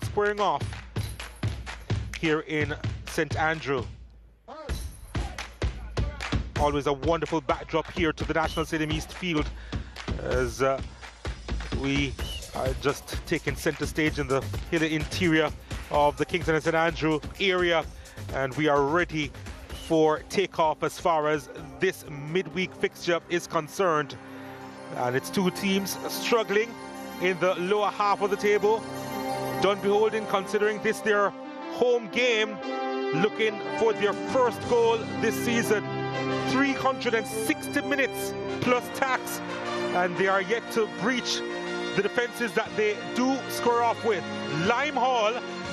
Squaring off here in St. Andrew. Always a wonderful backdrop here to the National Stadium East Field as we are just taking center stage in the hilly interior of the Kingston and St. Andrew area, and we are ready for takeoff as far as this midweek fixture is concerned. And it's two teams struggling in the lower half of the table. Dunbeholden, considering this their home game, looking for their first goal this season. 360 minutes plus tax, and they are yet to breach the defenses that they do square off with. Lime Hall,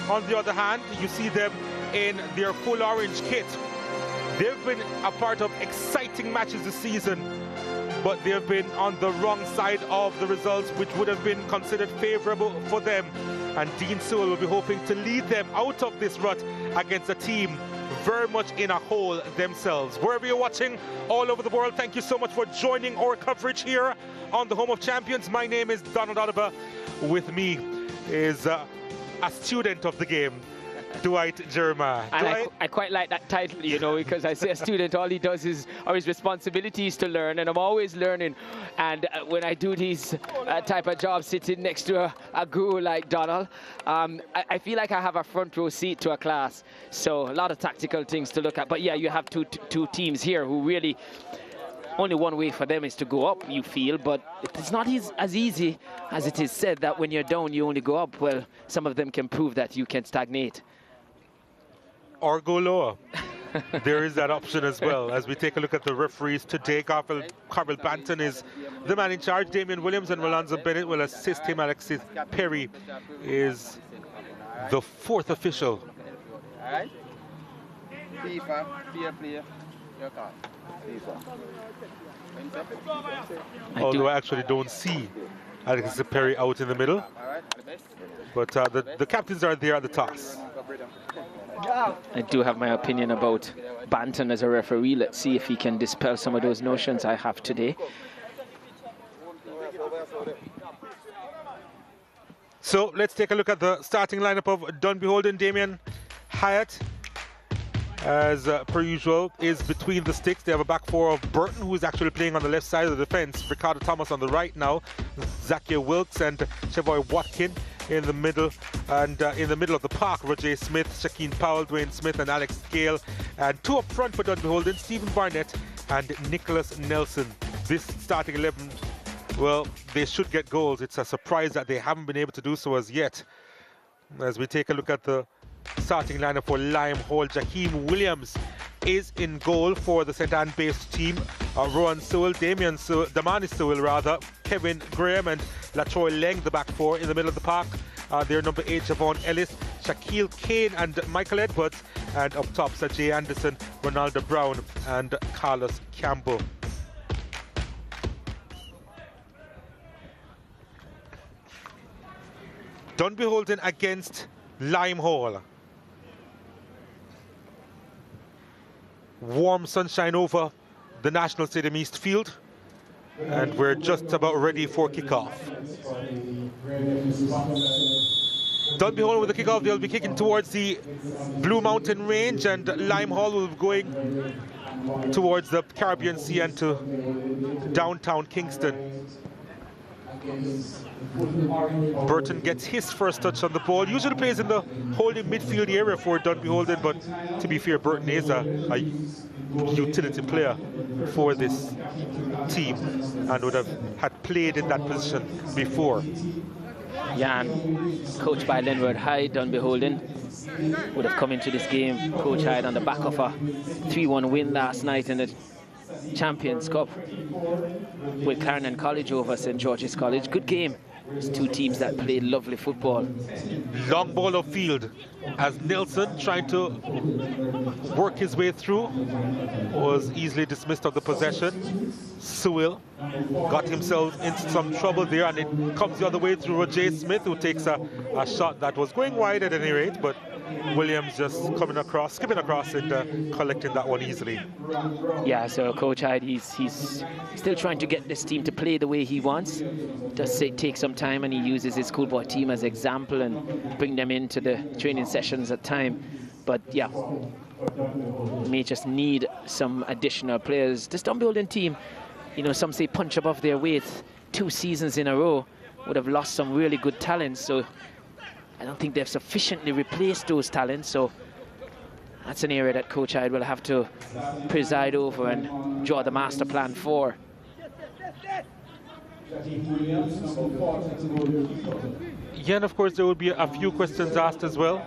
on the other hand, you see them in their full orange kit. They've been a part of exciting matches this season, but they've been on the wrong side of the results, which would have been considered favorable for them. And Dean Sewell will be hoping to lead them out of this rut against a team very much in a hole themselves. Wherever you're watching all over the world, thank you so much for joining our coverage here on the Home of Champions. My name is Donald Oliver. With me is a student of the game, Dwight Jeremiah. And I quite like that title, you know, because I say a student, all he does is, or his responsibility is to learn, and I'm always learning. And when I do these type of jobs, sitting next to a guru like Donald, I feel like I have a front row seat to a class. So a lot of tactical things to look at. But yeah, you have two teams here who really, only one way for them is to go up, you feel, but it's not as easy as it is said that when you're down, you only go up. Well, some of them can prove that you can stagnate. Or go lower. There is that option as well. As we take a look at the referees today, Carvel Banton is the man in charge. Damian Williams and Rolando Bennett will assist him. Alexis Perry is the fourth official. Although I actually don't see Alexis Perry out in the middle. But the captains are there at the toss. I do have my opinion about Banton as a referee. Let's see if he can dispel some of those notions I have today. So let's take a look at the starting lineup of Dunbeholden. Damien Hyatt, as per usual, is between the sticks. They have a back four of Burton, who is actually playing on the left side of the defense. Ricardo Thomas on the right now. Zakia Wilkes and Chevoy Watkin in the middle, and in the middle of the park, Roger Smith, Shakeen Powell, Dwayne Smith, and Alex Gale. And two up front for Dunbeholden, Stephen Barnett and Nicholas Nelson. This starting 11, well, they should get goals. It's a surprise that they haven't been able to do so as yet. As we take a look at the starting lineup for Lime Hall, Jaheim Williams is in goal for the St. Anne-based team. Rowan Sewell, Damani Sewell rather, Kevin Graham and Latroy Leng, the back four in the middle of the park. Their number 8, Javon Ellis, Shaquille Kane and Michael Edwards, and up top, Sir Jay Anderson, Ronaldo Brown and Carlos Campbell. Dunbeholden against Lime Hall. Warm sunshine over the National Stadium East Field, and we're just about ready for kickoff. Dunbeholden with the kickoff, they'll be kicking towards the Blue Mountain Range, and Lime Hall will be going towards the Caribbean Sea and to downtown Kingston. Burton gets his first touch on the ball. Usually plays in the holding midfield area for Dunbeholden, but to be fair, Burton is a utility player for this team and would have had played in that position before. Yeah, and coached by Linwood Hyde, Dunbeholden would have come into this game. Coach Hyde on the back of a 3-1 win last night in the Champions Cup with Clarendon College over St. George's College. Good game. It's two teams that played lovely football. Long ball of field as Nelson, trying to work his way through, was easily dismissed of the possession. Sewell got himself into some trouble there, and it comes the other way through Roger Smith, who takes a shot that was going wide at any rate, but Williams just coming across, skipping across and collecting that one easily. Yeah, so Coach Hyde, he's still trying to get this team to play the way he wants. Does take some time, and he uses his schoolboy team as example and bring them into the training sessions at time. But yeah, may just need some additional players. This Dunbeholden team, you know, some say punch above their weight. 2 seasons in a row would have lost some really good talents, so I don't think they've sufficiently replaced those talents. So that's an area that Coach Hyde will have to preside over and draw the master plan for. Yeah, and of course there will be a few questions asked as well,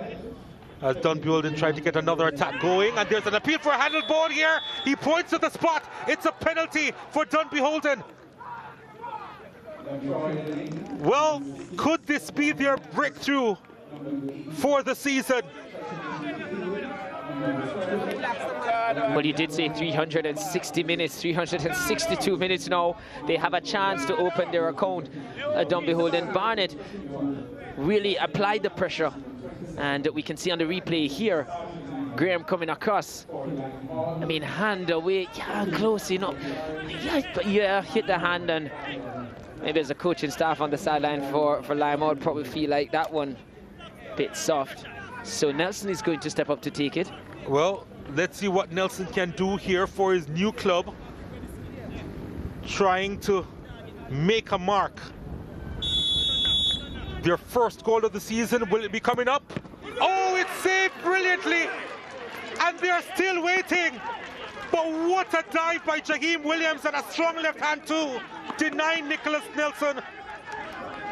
as Dunbeholden tried to get another attack going, and there's an appeal for a handled ball here. He points to the spot. It's a penalty for Dunbeholden. Well, could this be their breakthrough for the season? Well, you did say 360 minutes, 362 minutes now. They have a chance to open their account. Dunbeholden. Barnett really applied the pressure, and we can see on the replay here, Graham coming across. I mean, hand away, yeah, close enough. Yeah, hit the hand, and maybe as a coaching staff on the sideline for Lime, I'd probably feel like that one a bit soft. So Nelson is going to step up to take it. Well, let's see what Nelson can do here for his new club. Trying to make a mark. Their first goal of the season, will it be coming up? Oh, it's saved brilliantly, and they're still waiting. But what a dive by Jaheim Williams, and a strong left hand too, denying Nicholas Nelson,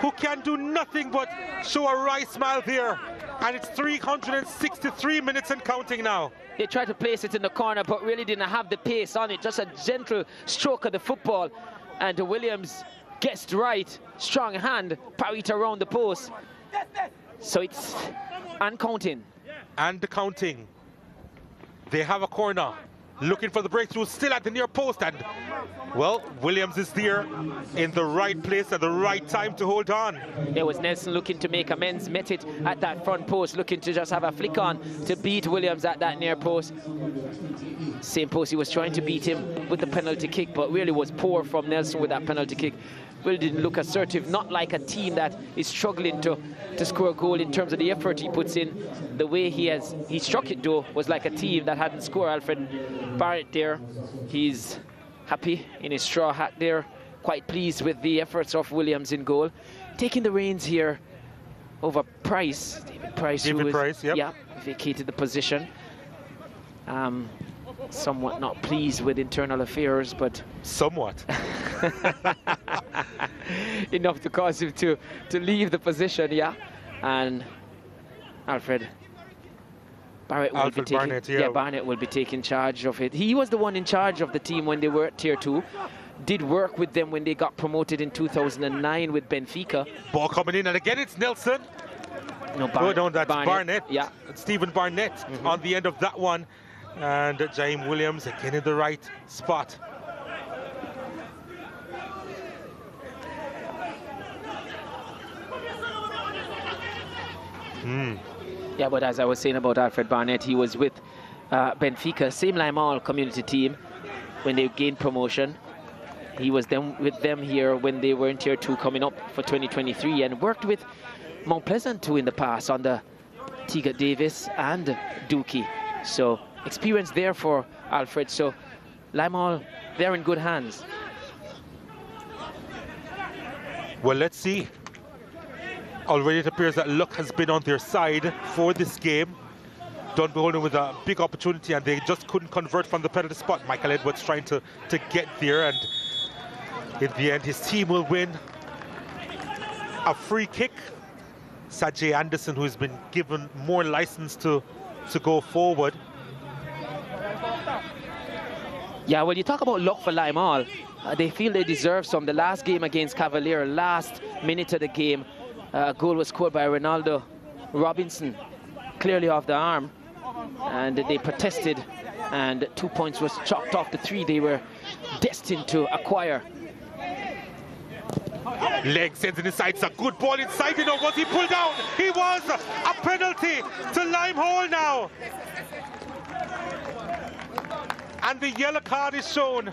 who can do nothing but show a wry smile there. And it's 363 minutes and counting now. They tried to place it in the corner, but really didn't have the pace on it. Just a gentle stroke of the football, and Williams guessed right. Strong hand, parried around the post. So it's and counting. And the counting. They have a corner, looking for the breakthrough, still at the near post, and well, Williams is there in the right place at the right time to hold on. There was Nelson looking to make amends, met it at that front post, looking to just have a flick on to beat Williams at that near post. Same post he was trying to beat him with the penalty kick, but really was poor from Nelson with that penalty kick. Really didn't look assertive, not like a team that is struggling to score a goal in terms of the effort he puts in. The way he struck it though was like a team that hadn't scored. Alfred Barrett there, he's happy in his straw hat there, quite pleased with the efforts of Williams in goal. Taking the reins here over Price, David Price, yep. Yeah, vacated the position. Somewhat not pleased with internal affairs, but somewhat enough to cause him to leave the position, yeah. And Alfred Barrett will be taking, Barnett, yeah. Barnett will be taking charge of it. He was the one in charge of the team when they were at Tier 2. Did work with them when they got promoted in 2009 with Benfica. Ball coming in, and again it's Nelson. No, that's Barnett. Yeah, Stephen Barnett on the end of that one. And Jaheim Williams again in the right spot. Yeah, but as I was saying about Alfred Barnett, he was with Benfica, same Limal community team when they gained promotion. He was with them here when they were in Tier 2 coming up for 2023, and worked with Mount Pleasant too in the past under Teagat Davis and Dookie. So experience there for Alfred. So Limal, they're in good hands. Well, let's see. Already it appears that luck has been on their side for this game. Dunbeholden with a big opportunity, and they just couldn't convert from the penalty spot. Michael Edwards trying to get there, and in the end his team will win. A free kick. Sajay Anderson, who's been given more license to go forward. Yeah, when you talk about luck for Limal, they feel they deserve some. The last game against Cavalier, last minute of the game, a goal was scored by Ronaldo Robinson, clearly off the arm, and they protested and 2 points was chopped off the 3 they were destined to acquire. Leg sends it inside. It's a good ball inside. You know, was he pulled down? He was. A penalty to Limehole now. And the yellow card is shown.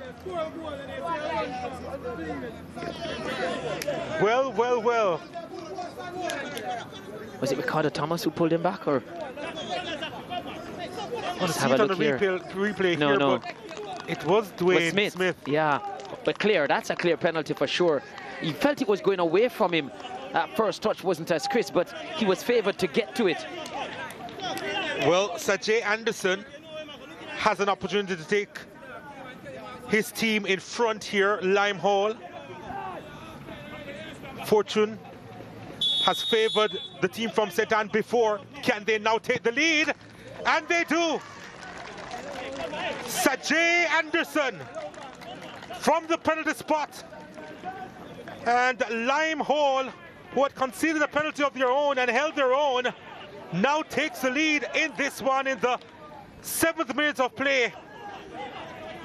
Well, well, well. Was it Ricardo Thomas who pulled him back, or? Let's have a look here. Replay no, here, no. but it was Dwayne Smith. Yeah, but clear. That's a clear penalty for sure. He felt it was going away from him. That first touch wasn't as crisp, but he was favoured to get to it. Well, Sajay Anderson has an opportunity to take his team in front here, Limehall. Fortune has favoured the team from St. Anne before. Can they now take the lead? And they do. Sajay Anderson from the penalty spot. And Limehall, who had conceded a penalty of their own and held their own, now takes the lead in this one in the 7th minute of play.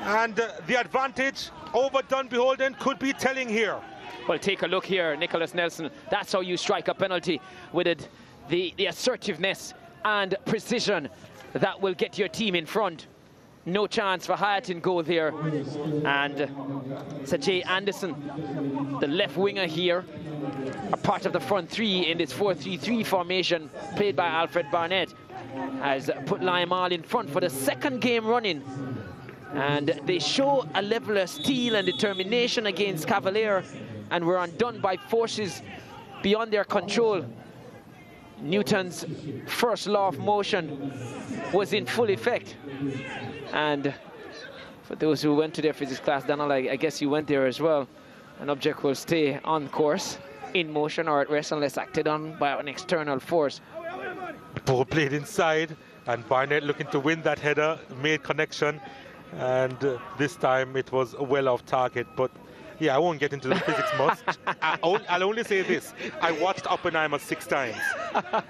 And the advantage over Dunbeholden could be telling here. Well, take a look here, Nicholas Nelson. That's how you strike a penalty, with it, the assertiveness and precision that will get your team in front. No chance for Hayat goal there. And Sajay Anderson, the left winger here, a part of the front 3 in this 4-3-3 formation played by Alfred Barnett, has put Limehall in front for the 2nd game running. And they show a level of steel and determination against Cavalier, and were undone by forces beyond their control. Newton's first law of motion was in full effect. And for those who went to their physics class, Donald, I guess you went there as well. An object will stay on course, in motion, or at rest unless acted on by an external force. Ball played inside, and Barnett looking to win that header, made connection, and this time it was well off target. But yeah, I won't get into the physics much. I'll only say this: I watched Oppenheimer 6 times,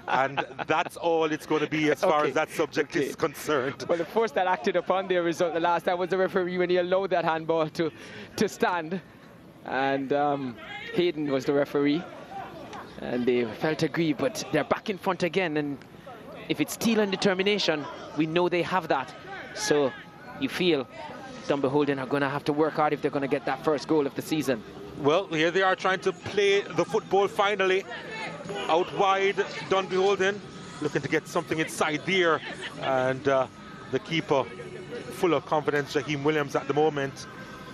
and that's all it's going to be as far as that subject is concerned. Well, the force that acted upon their result the last time was the referee when he allowed that handball to stand, and Hayden was the referee, and they felt aggrieved, but they're back in front again, and if it's steel and determination, we know they have that. So you feel Dunbeholden are going to have to work hard if they're going to get that first goal of the season. Well, here they are trying to play the football finally. Out wide, Dunbeholden looking to get something inside there. And the keeper, full of confidence, Jaheim Williams at the moment,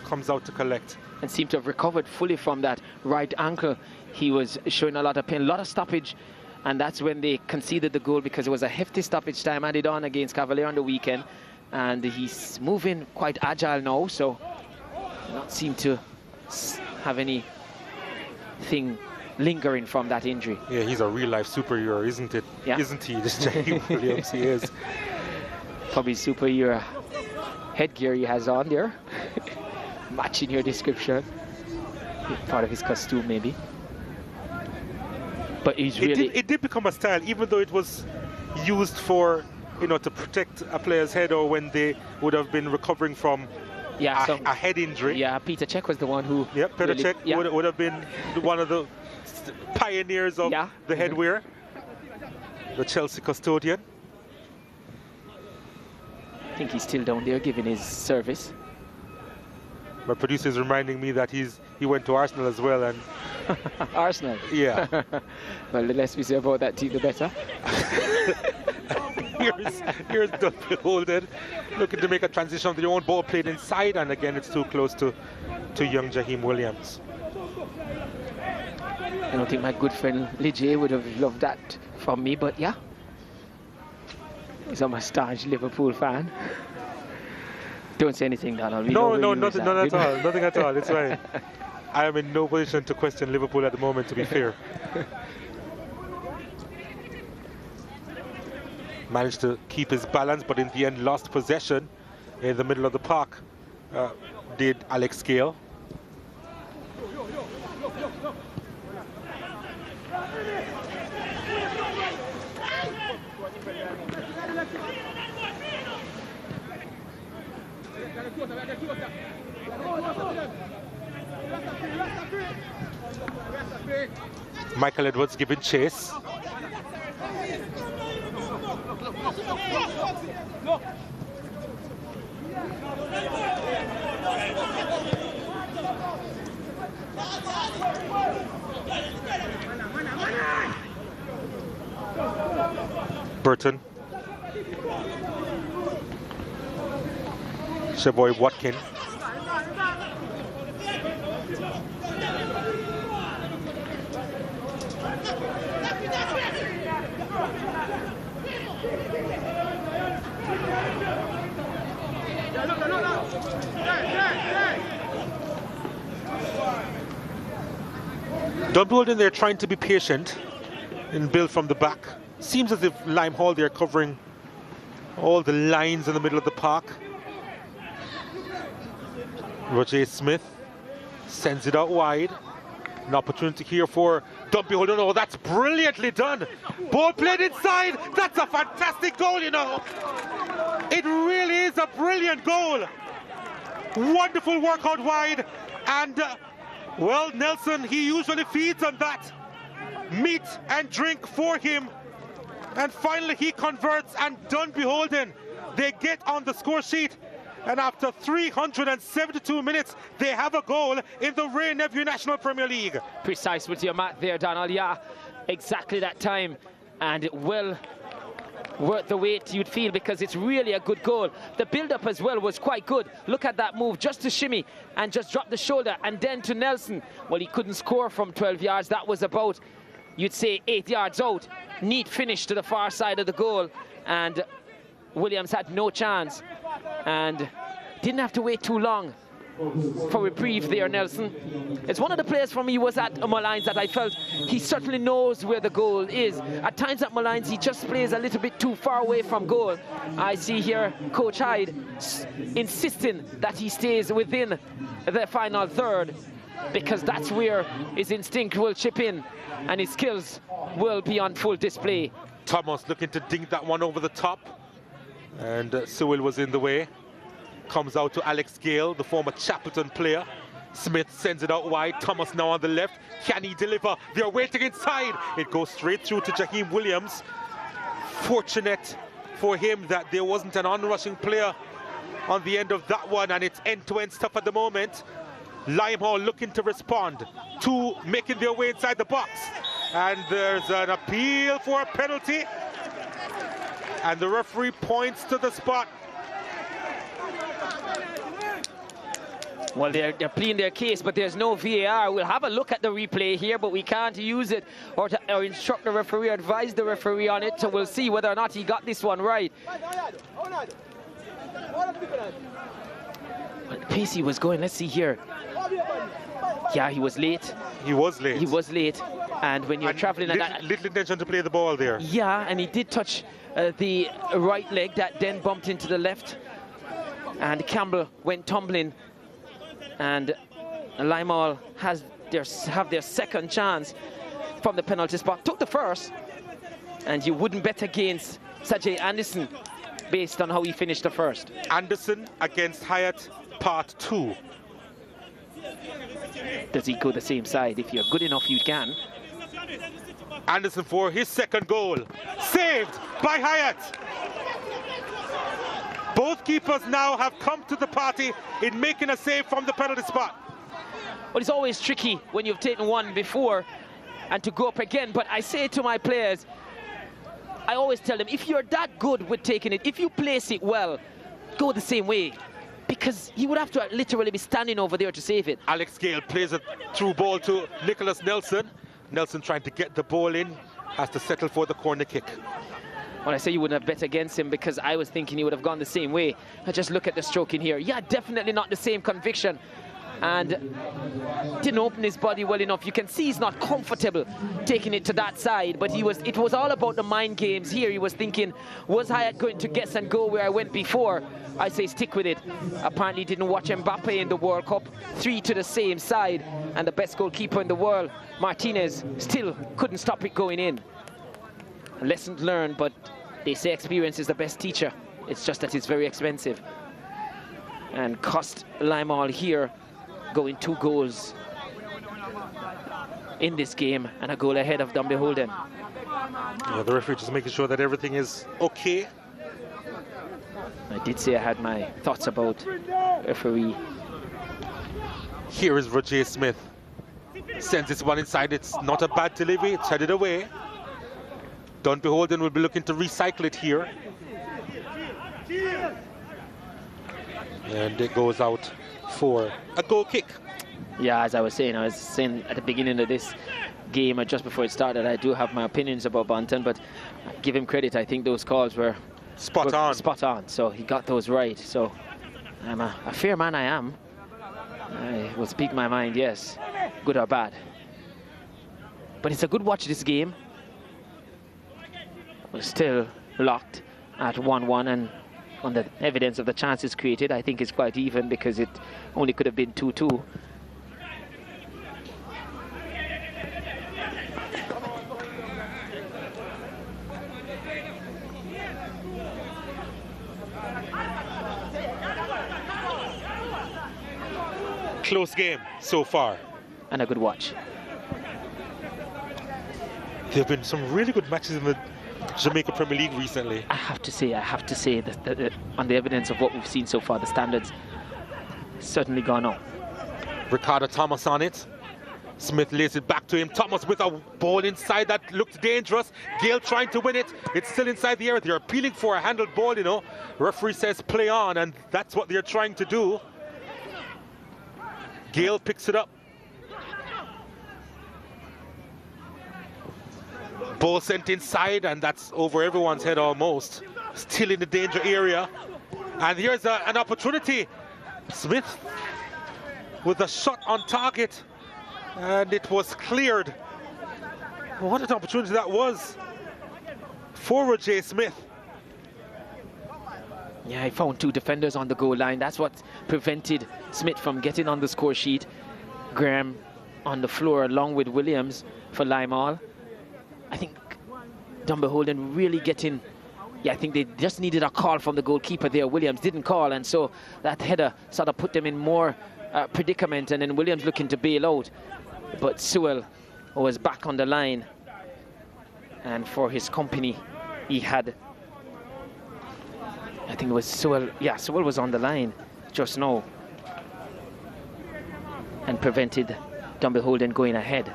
comes out to collect. And seemed to have recovered fully from that right ankle. He was showing a lot of pain, a lot of stoppage. And that's when they conceded the goal, because it was a hefty stoppage time added on against Cavalier on the weekend. And he's moving quite agile now, so not seem to have anything lingering from that injury. Yeah, he's a real-life superhero, isn't it? Yeah. Isn't he? This Jaheim Williams, he is. Probably superhero headgear he has on there, matching your description. Part of his costume, maybe. But he's really... It did become a style, even though it was used for, you know, to protect a player's head, or when they would have been recovering from a head injury. Yeah, Peter Cech was the one who... Yeah, Peter really, Cech would have been one of the pioneers of the headwear. The Chelsea custodian. I think he's still down there giving his service. My producer is reminding me that he went to Arsenal as well, and Arsenal? Yeah. Well, the less we say about that team, the better. Here's Dunbeholden looking to make a transition of their own. Ball played inside, and again it's too close to young Jaheim Williams. I don't think my good friend Ligier would have loved that from me, but yeah. He's a staunch Liverpool fan. Don't say anything, Donald. No, nothing at all. Nothing at all. It's fine. I am in no position to question Liverpool at the moment, to be fair. Managed to keep his balance, but in the end lost possession in the middle of the park. Did Alex Gale. Michael Edwards giving chase. Burton. Sheboy Watkin. Dunbeholden, they're trying to be patient and build from the back. Seems as if Limehall, they're covering all the lines in the middle of the park. Roger Smith sends it out wide. An opportunity here for Dunbeholden. Oh, that's brilliantly done. Ball played inside. That's a fantastic goal, you know. It really is a brilliant goal. Wonderful work out wide. And, well, Nelson, he usually feeds on that. Meat and drink for him. And finally he converts, and Dunbeholden, they get on the score sheet. And after 372 minutes, they have a goal in the Ray Nephew National Premier League. Precise with your mat there, Donald. Yeah, exactly that time. And it will worth the wait, you'd feel, because it's really a good goal. The build-up as well was quite good. Look at that move, just to shimmy and just drop the shoulder, and then to Nelson. Well, he couldn't score from 12 yards. That was about, you'd say, 8 yards out. Neat finish to the far side of the goal, and Williams had no chance and didn't have to wait too long for reprieve there, Nelson. It's one of the players for me was at Malines that I felt he certainly knows where the goal is. At times at Malines he just plays a little bit too far away from goal. I see here Coach Hyde insisting that he stays within the final third, because that's where his instinct will chip in and his skills will be on full display. Thomas looking to dink that one over the top, and Sewell was in the way. Comes out to Alex Gale, the former Chappleton player. Smith sends it out wide. Thomas now on the left. Can he deliver? They're waiting inside. It goes straight through to Jaheim Williams. Fortunate for him that there wasn't an onrushing player on the end of that one, and it's end-to-end stuff at the moment. Limehall looking to respond to making their way inside the box. And there's an appeal for a penalty. And the referee points to the spot. Well, they're pleading their case, but there's no VAR. We'll have a look at the replay here, but we can't use it or instruct the referee, or advise the referee on it. So we'll see whether or not he got this one right. But Pacey was going, let's see here. Yeah, he was late. He was late. He was late. And when you're traveling... Little intention to play the ball there. Yeah, and he did touch the right leg that then bumped into the left. And Campbell went tumbling. And Limehall have their second chance from the penalty spot. Took the first, and you wouldn't bet against Sajay Anderson based on how he finished the first. Anderson against Hyatt, part 2. Does he go the same side? If you're good enough, you can. Anderson for his second goal. Saved by Hyatt. Both keepers now have come to the party in making a save from the penalty spot. Well, it's always tricky when you've taken one before and to go up again. But I say to my players, I always tell them, if you're that good with taking it, if you place it well, go the same way. Because he would have to literally be standing over there to save it. Alex Gale plays a through ball to Nicholas Nelson. Nelson trying to get the ball in, has to settle for the corner kick. Well, I say you wouldn't have bet against him, because I was thinking he would have gone the same way. I just look at the stroke in here. Yeah, definitely not the same conviction. And didn't open his body well enough. You can see he's not comfortable taking it to that side, but it was all about the mind games here. He was thinking, was Hyatt going to guess and go where I went before? I say stick with it. Apparently didn't watch Mbappe in the World Cup. 3 to the same side, and the best goalkeeper in the world, Martinez, still couldn't stop it going in. Lesson learned, but they say experience is the best teacher. It's just that it's very expensive. And cost Limehall here going 2 goals in this game and a goal ahead of Dunbeholden. Yeah, the referee just making sure that everything is okay. I did say I had my thoughts about referee. Here is Roger Smith. Sends this one inside. It's not a bad delivery. It's headed away. Dunbeholden will be looking to recycle it here. And it goes out for a goal kick. Yeah, as I was saying at the beginning of this game, or just before it started, I do have my opinions about Bonton, but give him credit. I think those calls were spot on. Spot on. So he got those right. So I'm a fair man. I am. I will speak my mind. Yes, good or bad. But it's a good watch. This game. We're still locked at 1-1, and on the evidence of the chances created, I think it's quite even because it only could have been 2-2. Close game so far. And a good watch. There have been some really good matches in the Jamaica Premier League recently. I have to say that on the evidence of what we've seen so far, the standards certainly gone up. Ricardo Thomas on it. Smith lays it back to him. Thomas with a ball inside that looked dangerous. Gale trying to win it. It's still inside the area. They're appealing for a handled ball, you know. Referee says play on, and that's what they're trying to do. Gale picks it up. Ball sent inside, and that's over everyone's head almost. Still in the danger area. And here's an opportunity. Smith with a shot on target. And it was cleared. What an opportunity that was for Roger Smith. Yeah, he found two defenders on the goal line. That's what prevented Smith from getting on the score sheet. Graham on the floor along with Williams for Limeall. I think Dunbeholden really getting... Yeah, I think they just needed a call from the goalkeeper there. Williams didn't call, and so that header sort of put them in more predicament, and then Williams looking to bail out. But Sewell was back on the line, and for his company, he had... I think it was Sewell. Yeah, Sewell was on the line just now and prevented Dunbeholden going ahead.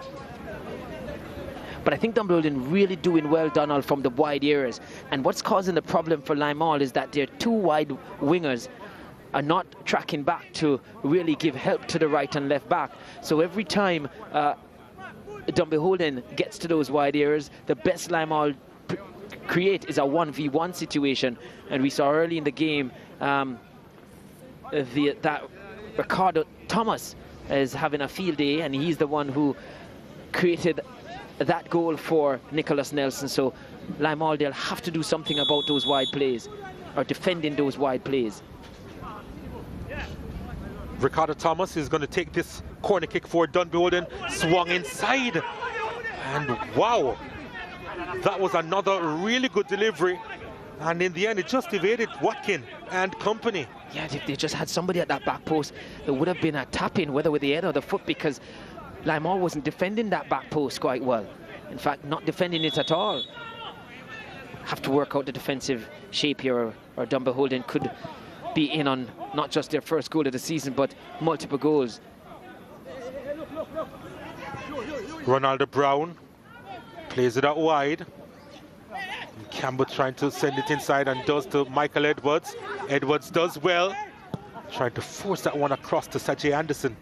But I think Dunbeholden really doing well, Donald, from the wide areas. And what's causing the problem for Limeall is that their two wide wingers are not tracking back to really give help to the right and left back. So every time Dunbeholden gets to those wide areas, the best Limeall create is a 1v1 situation. And we saw early in the game that Ricardo Thomas is having a field day, and he's the one who created that goal for Nicholas Nelson. So Limeall, they'll have to do something about those wide plays, or defending those wide plays. Ricardo Thomas is going to take this corner kick for Dunbeholden. Swung inside, and wow, that was another really good delivery. And in the end, it just evaded Watkin and company. Yeah, if they just had somebody at that back post, there would have been a tap-in, whether with the head or the foot, because Limeall wasn't defending that back post quite well. In fact, not defending it at all. Have to work out the defensive shape here, or Dunbeholden could be in on not just their first goal of the season, but multiple goals. Ronaldo Brown plays it out wide. Campbell trying to send it inside, and does to Michael Edwards. Edwards does well. Trying to force that one across to Sajay Anderson.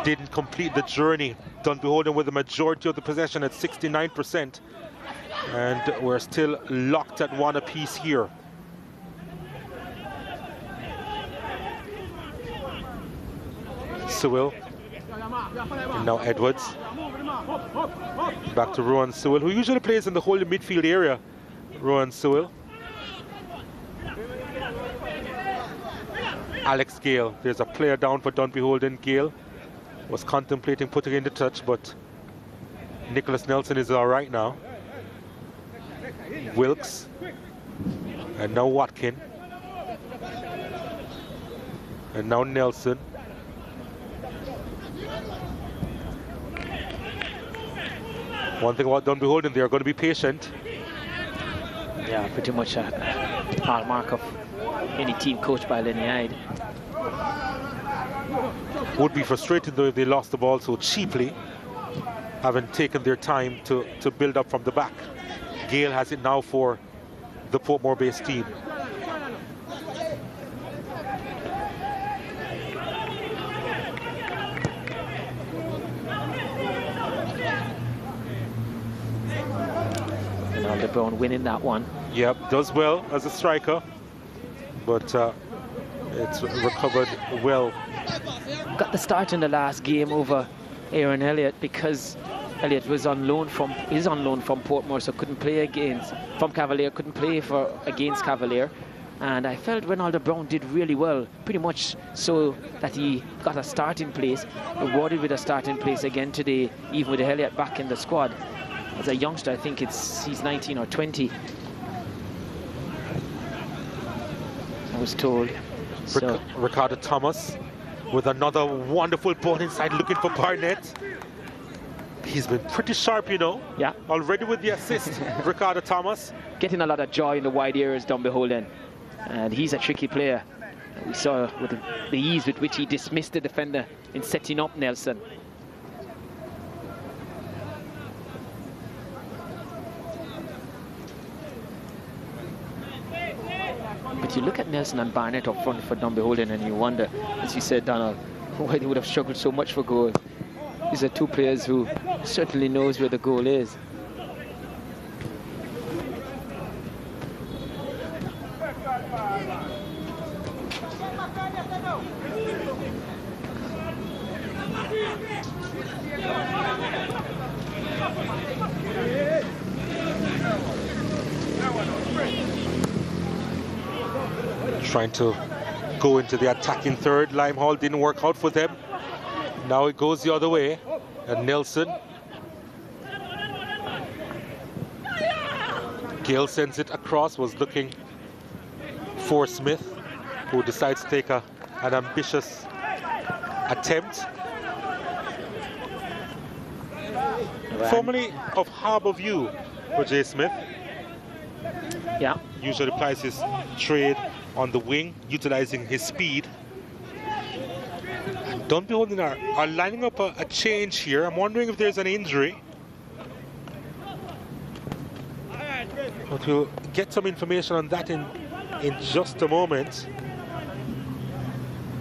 Didn't complete the journey. Dunbeholden with the majority of the possession at 69%. And we're still locked at one apiece here. Sewell. And now Edwards. Back to Rowan Sewell, who usually plays in the holding midfield area. Rowan Sewell. Alex Gale. There's a player down for Dunbeholden. Gale was contemplating putting in the touch, but Nicholas Nelson is all right now. Wilkes. And now Watkin. And now Nelson. One thing about Dunbeholden, they are going to be patient. Yeah, pretty much a hallmark of any team coached by Lenny Hyde. Would be frustrating though if they lost the ball so cheaply, having taken their time to build up from the back. Gale has it now for the Portmore-based team. LeBron winning that one. Yep, does well as a striker, but it's recovered well. Got the start in the last game over Aaron Elliott because Elliott was on loan from Portmore, so couldn't play from Cavalier, couldn't play against Cavalier. And I felt Ronaldo Brown did really well, pretty much so that he got a starting place, rewarded with a starting place again today, even with Elliott back in the squad. As a youngster, I think he's 19 or 20. I was told. So. Ricardo Thomas with another wonderful ball inside, looking for Barnett. He's been pretty sharp, you know. Yeah. Already with the assist, Ricardo Thomas. Getting a lot of joy in the wide areas, Dunbeholden. And he's a tricky player. We saw with the ease with which he dismissed the defender in setting up Nelson. But you look at Nelson and Barnett up front for Dunbeholden and you wonder, as you said, Donald, why they would have struggled so much for goals. These are two players who certainly knows where the goal is. Trying to go into the attacking third. Limehall didn't work out for them. Now it goes the other way. And Nelson. Gale sends it across, was looking for Smith, who decides to take an ambitious attempt. Formerly of Harbour View for Jay Smith. Yeah. Usually applies his trade on the wing, utilizing his speed. Dunbeholden are lining up a change here. I'm wondering if there's an injury. But we'll get some information on that in just a moment.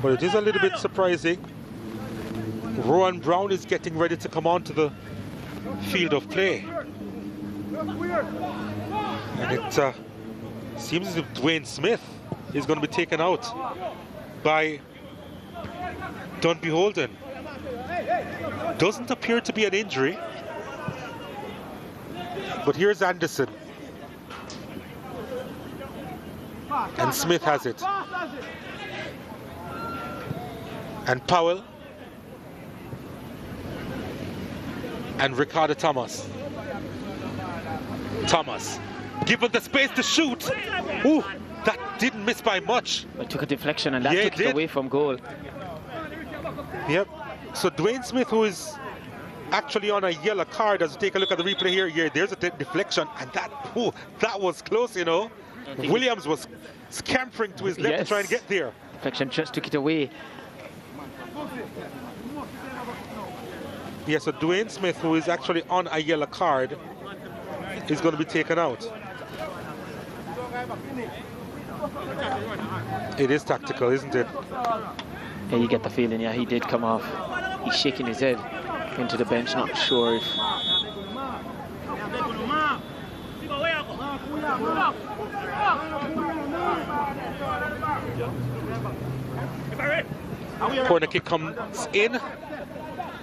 But it is a little bit surprising. Rowan Brown is getting ready to come onto the field of play. And it seems as if Dwayne Smith is going to be taken out by Dunbeholden. Doesn't appear to be an injury. But here's Anderson. And Smith has it. And Powell. And Ricardo Thomas. Thomas, given the space to shoot. Ooh, that didn't miss by much. It took a deflection and that took it away from goal. Yep. So Dwayne Smith, who is actually on a yellow card, as we take a look at the replay here, yeah, there's a deflection, and that was close, you know. Williams was scampering to his left to try and get there. Deflection just took it away. Yeah, so Dwayne Smith, who is actually on a yellow card, is going to be taken out. It is tactical, isn't it? Yeah, you get the feeling, yeah, he did come off. He's shaking his head into the bench, not sure if... Corner kick comes in,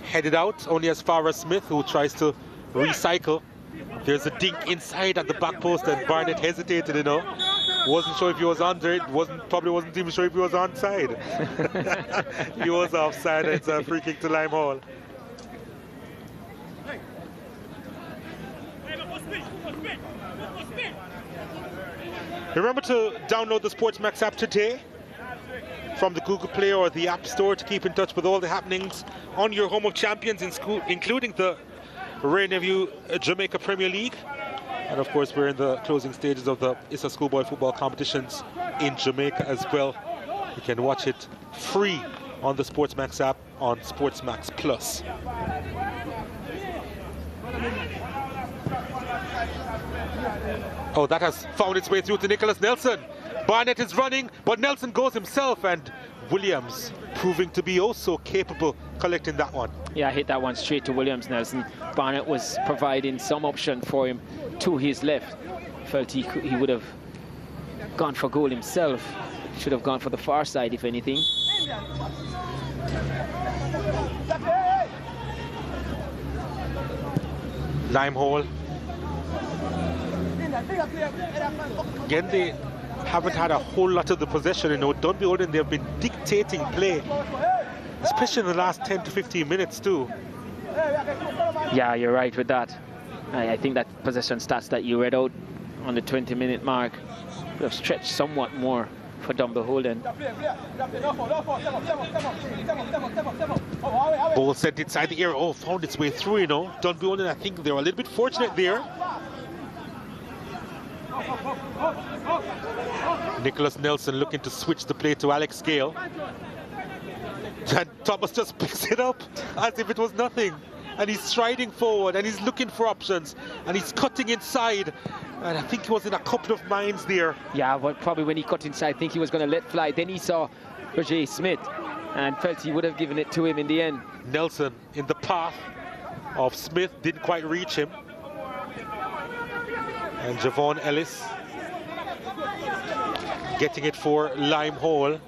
headed out only as far as Smith, who tries to recycle. There's a dink inside at the back post, and Barnett hesitated, you know. Wasn't sure if he was under it, probably wasn't even sure if he was onside. He was offside. It's a free kick to Limehall. Remember to download the SportsMax app today from the Google Play or the App Store to keep in touch with all the happenings on your home of champions, including the Rainview Jamaica Premier League. And of course, we're in the closing stages of the ISA schoolboy football competitions in Jamaica as well. You can watch it free on the SportsMax app on SportsMax Plus. Oh, that has found its way through to Nicholas Nelson. Barnett is running, but Nelson goes himself, and Williams proving to be also capable collecting that one. Yeah, hit that one straight to Williams. Nelson. Barnett was providing some option for him to his left. Felt he would have gone for goal himself. Should have gone for the far side, if anything. Limehole. Again, they haven't had a whole lot of the possession. You know, Dunbeholden, they've been dictating play, especially in the last 10 to 15 minutes too. Yeah, you're right with that. I think that possession stats that you read out on the 20-minute mark would have stretched somewhat more for Dunbeholden. Ball sent inside the air. Oh, found its way through, you know. Dunbeholden, I think they were a little bit fortunate there. Nicholas Nelson looking to switch the play to Alex Gale. And Thomas just picks it up as if it was nothing. And he's striding forward and he's looking for options and he's cutting inside. And I think he was in a couple of minds there. Yeah, but probably when he cut inside, I think he was going to let fly. Then he saw Roger Smith and felt he would have given it to him in the end. Nelson in the path of Smith, didn't quite reach him. And Javon Ellis getting it for Limehole.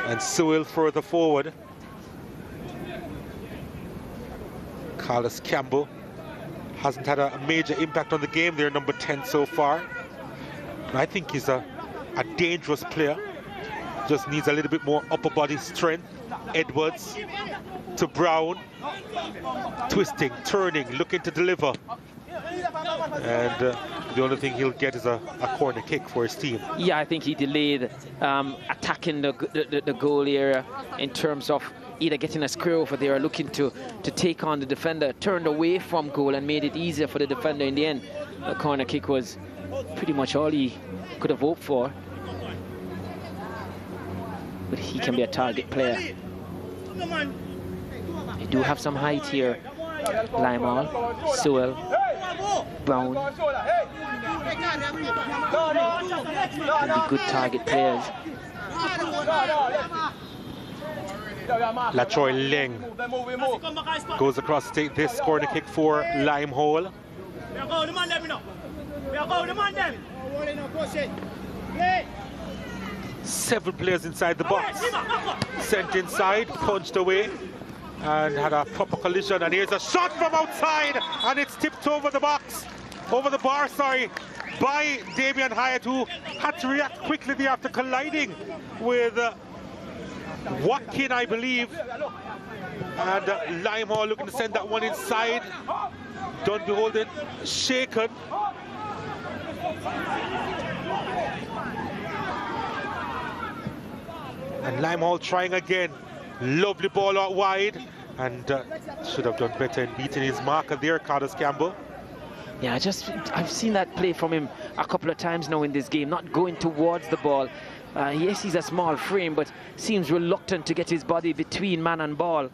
And Sewell further forward. Carlos Campbell hasn't had a major impact on the game there, number 10 so far. And I think he's a dangerous player. Just needs a little bit more upper body strength. Edwards to Brown. Twisting, turning, looking to deliver. And the only thing he'll get is a corner kick for his team. Yeah, I think he delayed attacking the goal area in terms of either getting a square over there or looking to take on the defender. Turned away from goal and made it easier for the defender in the end. The corner kick was pretty much all he could have hoped for. But he can be a target player. They do have some height here. Limehole, Sewell, Brown. They'll be good target players. Latroy Leng goes across to take this corner kick for Limehole. Several players inside the box. Sent inside, punched away, and had a proper collision. And here's a shot from outside, and it's tipped over the box, over the bar, sorry, by Damian Hyatt, who had to react quickly there after colliding with Watkin, I believe. And Limehole looking to send that one inside. Dunbeholden shaken. And Limehole trying again. Lovely ball out wide. And should have done better in beating his marker there, Carlos Campbell. Yeah, I've seen that play from him a couple of times now in this game, not going towards the ball. Yes, he's a small frame, but seems reluctant to get his body between man and ball.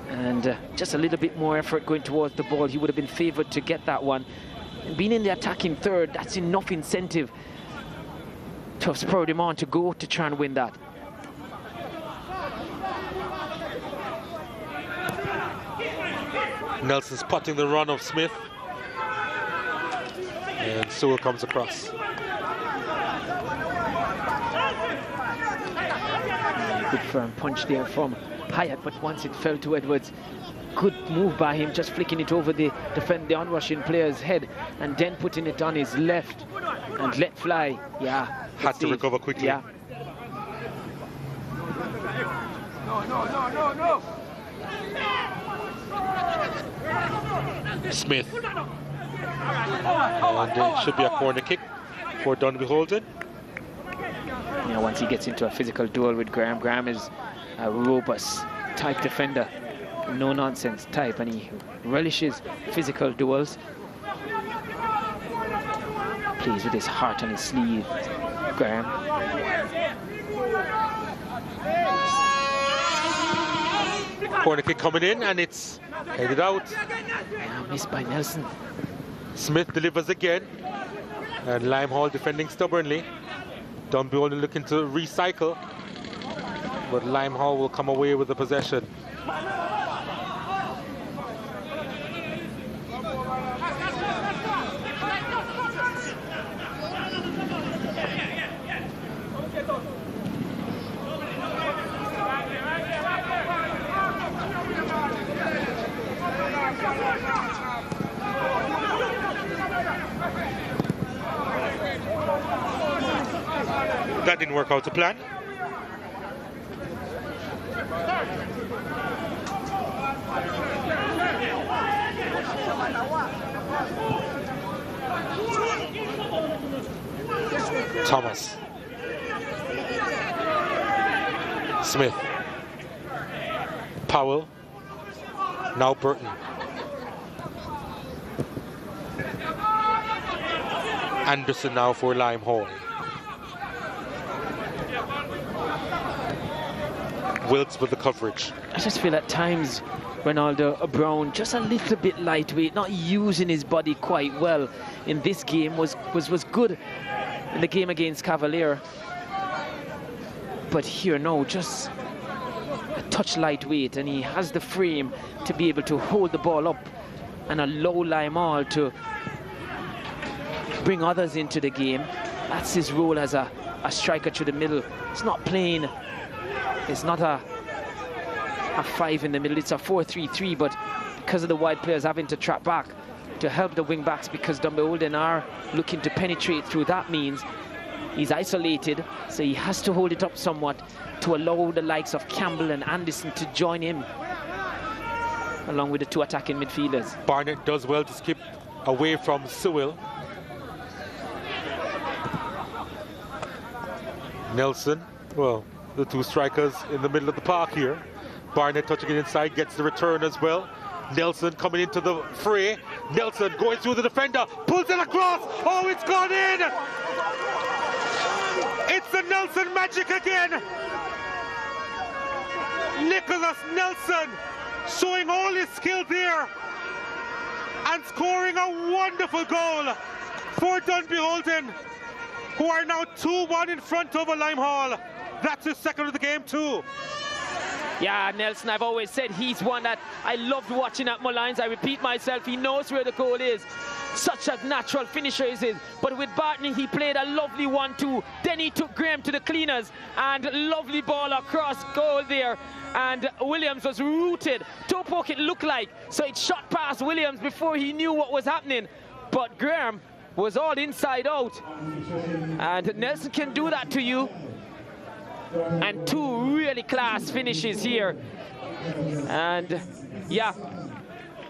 And just a little bit more effort going towards the ball, he would have been favoured to get that one. And being in the attacking third, that's enough incentive to have spurred him on to go to try and win that. Nelson spotting the run of Smith. And Sewell comes across. Good firm punch there from Hyatt, but once it fell to Edwards, good move by him, just flicking it over the onrushing player's head and then putting it on his left and let fly. Yeah, had to recover quickly. Yeah. No. Smith. And it should be a corner kick for Dunbeholden. Yeah, once he gets into a physical duel with Graham, Graham is a robust type defender. no-nonsense type, and he relishes physical duels. Plays with his heart on his sleeve, Graham. Corner kick coming in, and it's headed out. Yeah, missed by Nelson. Smith delivers again, and Limehall defending stubbornly. Dunbeholden looking to recycle, but Limehall will come away with the possession. That didn't work out to plan. Thomas. Smith. Powell. Now Burton. Anderson now for Limehall. Wilkes with the coverage. I just feel at times Ronaldo Brown just a little bit lightweight, not using his body quite well in this game. Was good in the game against Cavalier, but here no, just a touch lightweight, and he has the frame to be able to hold the ball up and allow Limehall to bring others into the game. That's his role as a striker through the middle. It's not playing, it's not a 5 in the middle, it's a 4-3-3, but because of the wide players having to trap back to help the wing backs, because Dunbeholden are looking to penetrate through that means, he's isolated, so he has to hold it up somewhat to allow the likes of Campbell and Anderson to join him, along with the two attacking midfielders. Barnett does well to skip away from Sewell. Nelson, well, the two strikers in the middle of the park here. Barnett touching it inside, gets the return as well. Nelson coming into the fray. Nelson going through the defender, pulls it across. Oh, it's gone in! It's the Nelson magic again. Nicholas Nelson showing all his skill there and scoring a wonderful goal for Dunbeholden, who are now 2-1 in front of Limehall. That's his second of the game too. Yeah, Nelson, I've always said he's one that I loved watching at Mullines. I repeat myself, he knows where the goal is. Such a natural finisher is it. But with Barton, he played a lovely 1-2. Then he took Graham to the cleaners, and lovely ball across goal there. And Williams was rooted. Toe poke it looked like. So it shot past Williams before he knew what was happening. But Graham was all inside out. And Nelson can do that to you. And two really class finishes here. And yeah,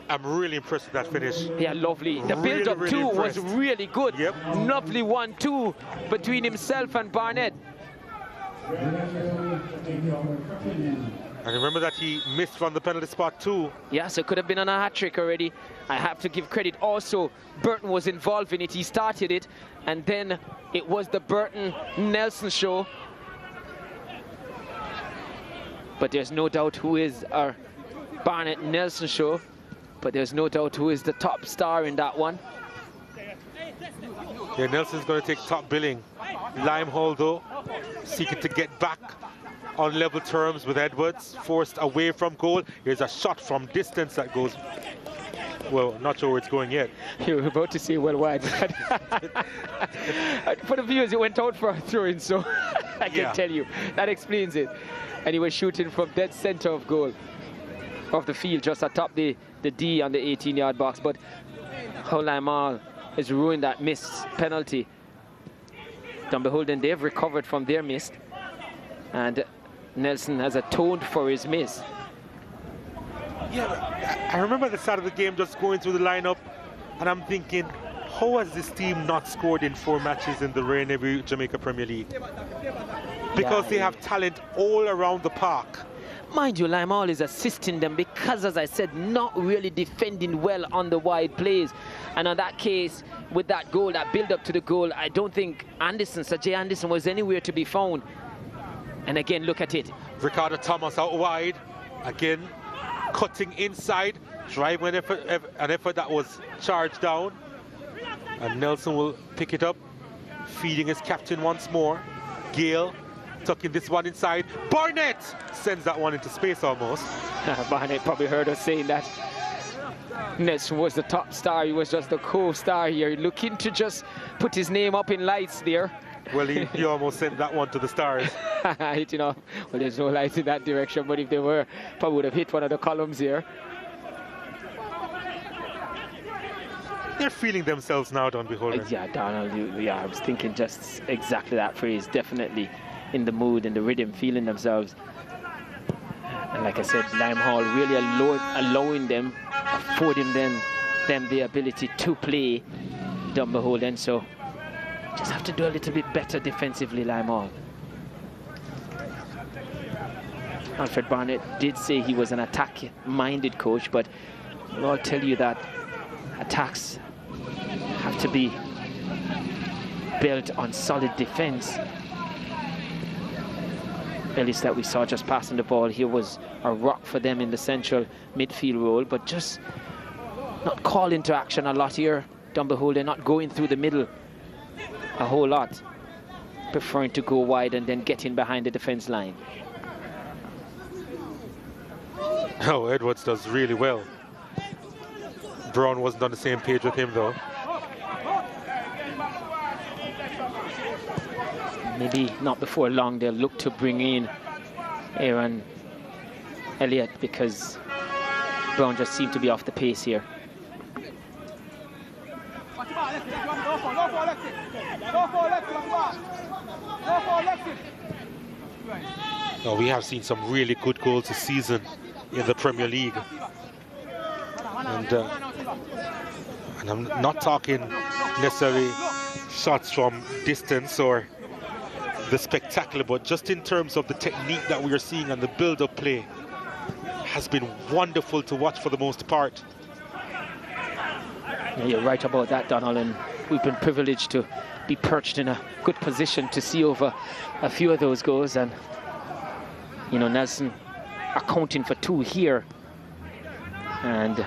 I'm really impressed with that finish. Yeah, lovely. The build-up really too impressed. was really good. Yep. Lovely 1-2 between himself and Barnett. And remember that he missed from the penalty spot too. Yeah, so it could have been on a hat-trick already. I have to give credit also. Burton was involved in it. He started it, and then it was the Burton-Nelson show. But there's no doubt who is our Barnett-Nelson show. But there's no doubt who is the top star in that one. Yeah, Nelson's going to take top billing. Limehall, though, seeking to get back on level terms with Edwards. Forced away from goal. Here's a shot from distance that goes... Well, not sure where it's going yet. You were about to say well wide. For the viewers, it went out for a throw-in, so I can tell you. That explains it. And he was shooting from dead center of goal, of the field, just atop the D on the 18-yard box. But how Limehall has ruined that missed penalty. Dunbeholden, they've recovered from their miss. And Nelson has atoned for his miss. Yeah, I remember at the start of the game just going through the lineup, and I'm thinking, how has this team not scored in 4 matches in the Jamaica Premier League? Because they have talent all around the park. Mind you, Lime Hall is assisting them because, as I said, not really defending well on the wide plays. And on that case, with that goal, that build-up to the goal, I don't think Sir Jay Anderson was anywhere to be found. And again, look at it. Ricardo Thomas out wide. Again, cutting inside. Driving an effort that was charged down. And Nelson will pick it up. Feeding his captain once more. Gale tucking this one inside. Barnett sends that one into space almost. Barnett probably heard us saying that Nelson was the top star. He was just the co-star here, looking to just put his name up in lights there. Well, he almost sent that one to the stars. You know, well, there's no lights in that direction, but if they were, probably would have hit one of the columns here. They're feeling themselves now, Dunbeholden. Yeah, Donald, yeah, I was thinking just exactly that phrase. Definitely in the mood and the rhythm, feeling themselves. And like I said, Lime Hall really allowing them, affording them the ability to play Dunbeholden. So just have to do a little bit better defensively, Lime Hall. Alfred Barnett did say he was an attack-minded coach, but I'll tell you that attacks have to be built on solid defense. Ellis that we saw just passing the ball here was a rock for them in the central midfield role, but just not called into action a lot here. Dunbeholden not going through the middle a whole lot, preferring to go wide and then get in behind the defense line. Oh, Edwards does really well. Brown wasn't on the same page with him though. Maybe not before long they'll look to bring in Aaron Elliott because Brown just seemed to be off the pace here. No, we have seen some really good goals this season in the Premier League. And I'm not talking necessarily shots from distance or the spectacular, but just in terms of the technique that we are seeing and the build-up play has been wonderful to watch for the most part. Yeah, you're right about that, Donald, and we've been privileged to be perched in a good position to see over a few of those goals. And you know, Nelson accounting for 2 here, and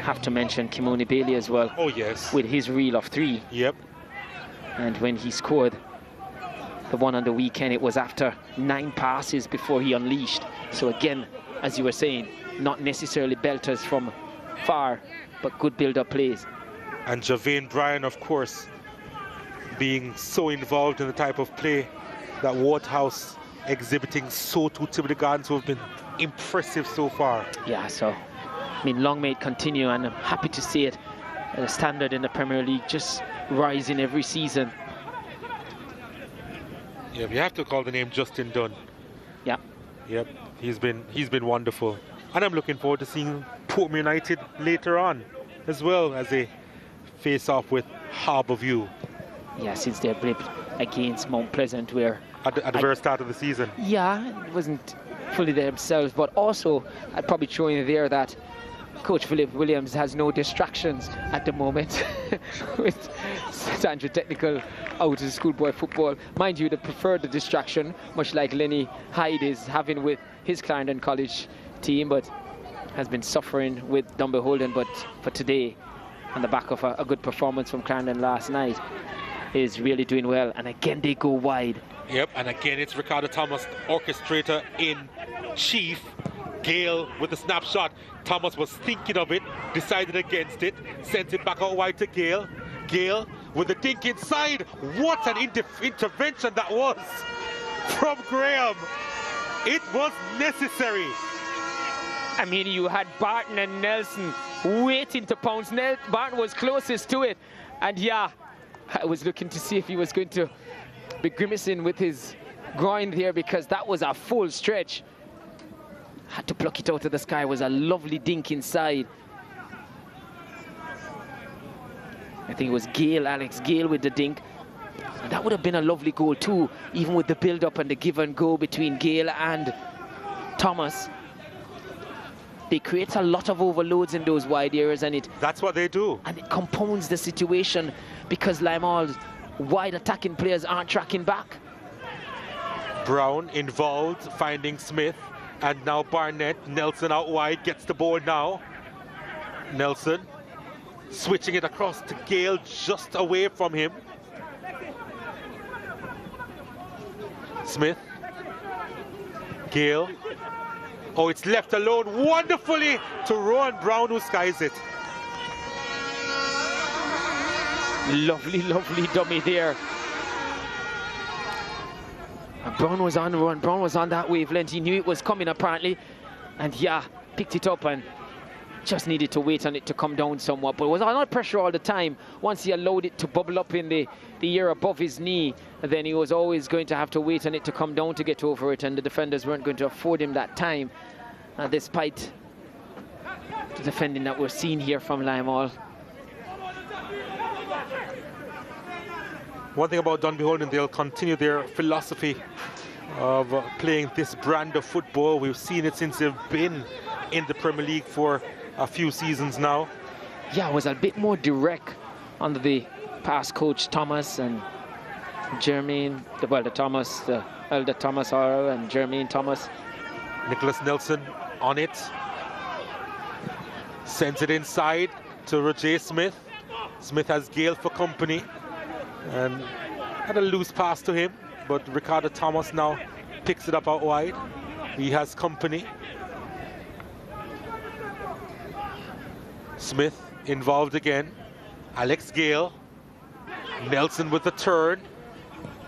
have to mention Kimoni Bailey as well. Oh yes, with his reel of 3. Yep. And when he scored the one on the weekend, it was after 9 passes before he unleashed. So again, as you were saying, not necessarily belters from far, but good build-up plays. And Javane Bryan, of course, being so involved in the type of play that Waterhouse exhibiting, so too Timothy Gardens, who have been impressive so far. Yeah, so I mean, long may it continue, and I'm happy to see it. The standard in the Premier League just rising every season. Yeah, we have to call the name Justin Dunn. Yeah. Yep, he's been wonderful. And I'm looking forward to seeing Portman United later on, as well as they face off with Harbour View. Yeah, since they blipped against Mount Pleasant, where at the very start of the season. Yeah, it wasn't fully themselves, but also I'd probably throw in there that Coach Philip Williams has no distractions at the moment with St Andrew Technical out of schoolboy football. Mind you, they prefer the distraction, much like Lenny Hyde is having with his Clarendon College team, but has been suffering with Dunbeholden. But for today, on the back of a good performance from Clarendon last night, is really doing well. And again, they go wide. Yep, and again, it's Ricardo Thomas, orchestrator in chief. Gale with the snapshot. Thomas was thinking of it, decided against it, sent it back out wide to Gale. Gale with the dink inside. What an intervention that was from Graham. It was necessary. I mean, you had Barton and Nelson waiting to pounce. Barton was closest to it. And yeah, I was looking to see if he was going to be grimacing with his groin here, because that was a full stretch. Had to pluck it out of the sky. It was a lovely dink inside. I think it was Gale, Alex Gale with the dink. And that would have been a lovely goal too, even with the build-up and the give and go between Gale and Thomas, they create a lot of overloads in those wide areas, and that's what they do. And it compounds the situation because Limeall's wide attacking players aren't tracking back. Brown involved, finding Smith, and now Barnett. Nelson out wide, gets the ball now. Nelson switching it across to Gale, just away from him. Smith, Gale. Oh, it's left alone wonderfully to Rowan Brown, who skies it. Lovely, lovely dummy there. And Brown was on Rowan. Brown was on that wavelength. He knew it was coming apparently. And yeah, picked it up and just needed to wait on it to come down somewhat. But it was under pressure all the time. Once he allowed it to bubble up in the air above his knee, then he was always going to have to wait on it to come down to get over it. And the defenders weren't going to afford him that time, despite the defending that we're seeing here from Limeall. One thing about Dunbeholden, they'll continue their philosophy of playing this brand of football. We've seen it since they've been in the Premier League for a few seasons now. Yeah, it was a bit more direct under the past coach Thomas and Jermaine, the elder Thomas Harrow and Jermaine Thomas. Nicholas Nelson on it. Sends it inside to Roger Smith. Smith has Gale for company. And had a loose pass to him, but Ricardo Thomas now picks it up out wide. He has company. Smith involved again. Alex Gale. Nelson with the turn,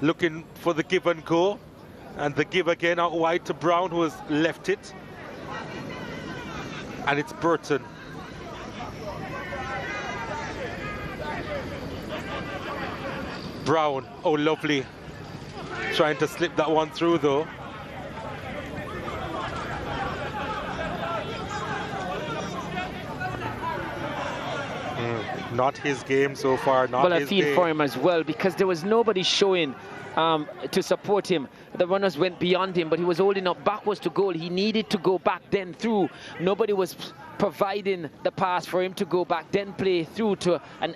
looking for the give and go. And the give again out wide to Brown, who has left it. And it's Burton. Brown, oh lovely. Trying to slip that one through though. Not his game so far, not well, his I feel game. for him as well, because there was nobody showing to support him. The runners went beyond him, but he was holding up backwards to goal. He needed to go back then through. Nobody was providing the pass for him to go back, then play through to an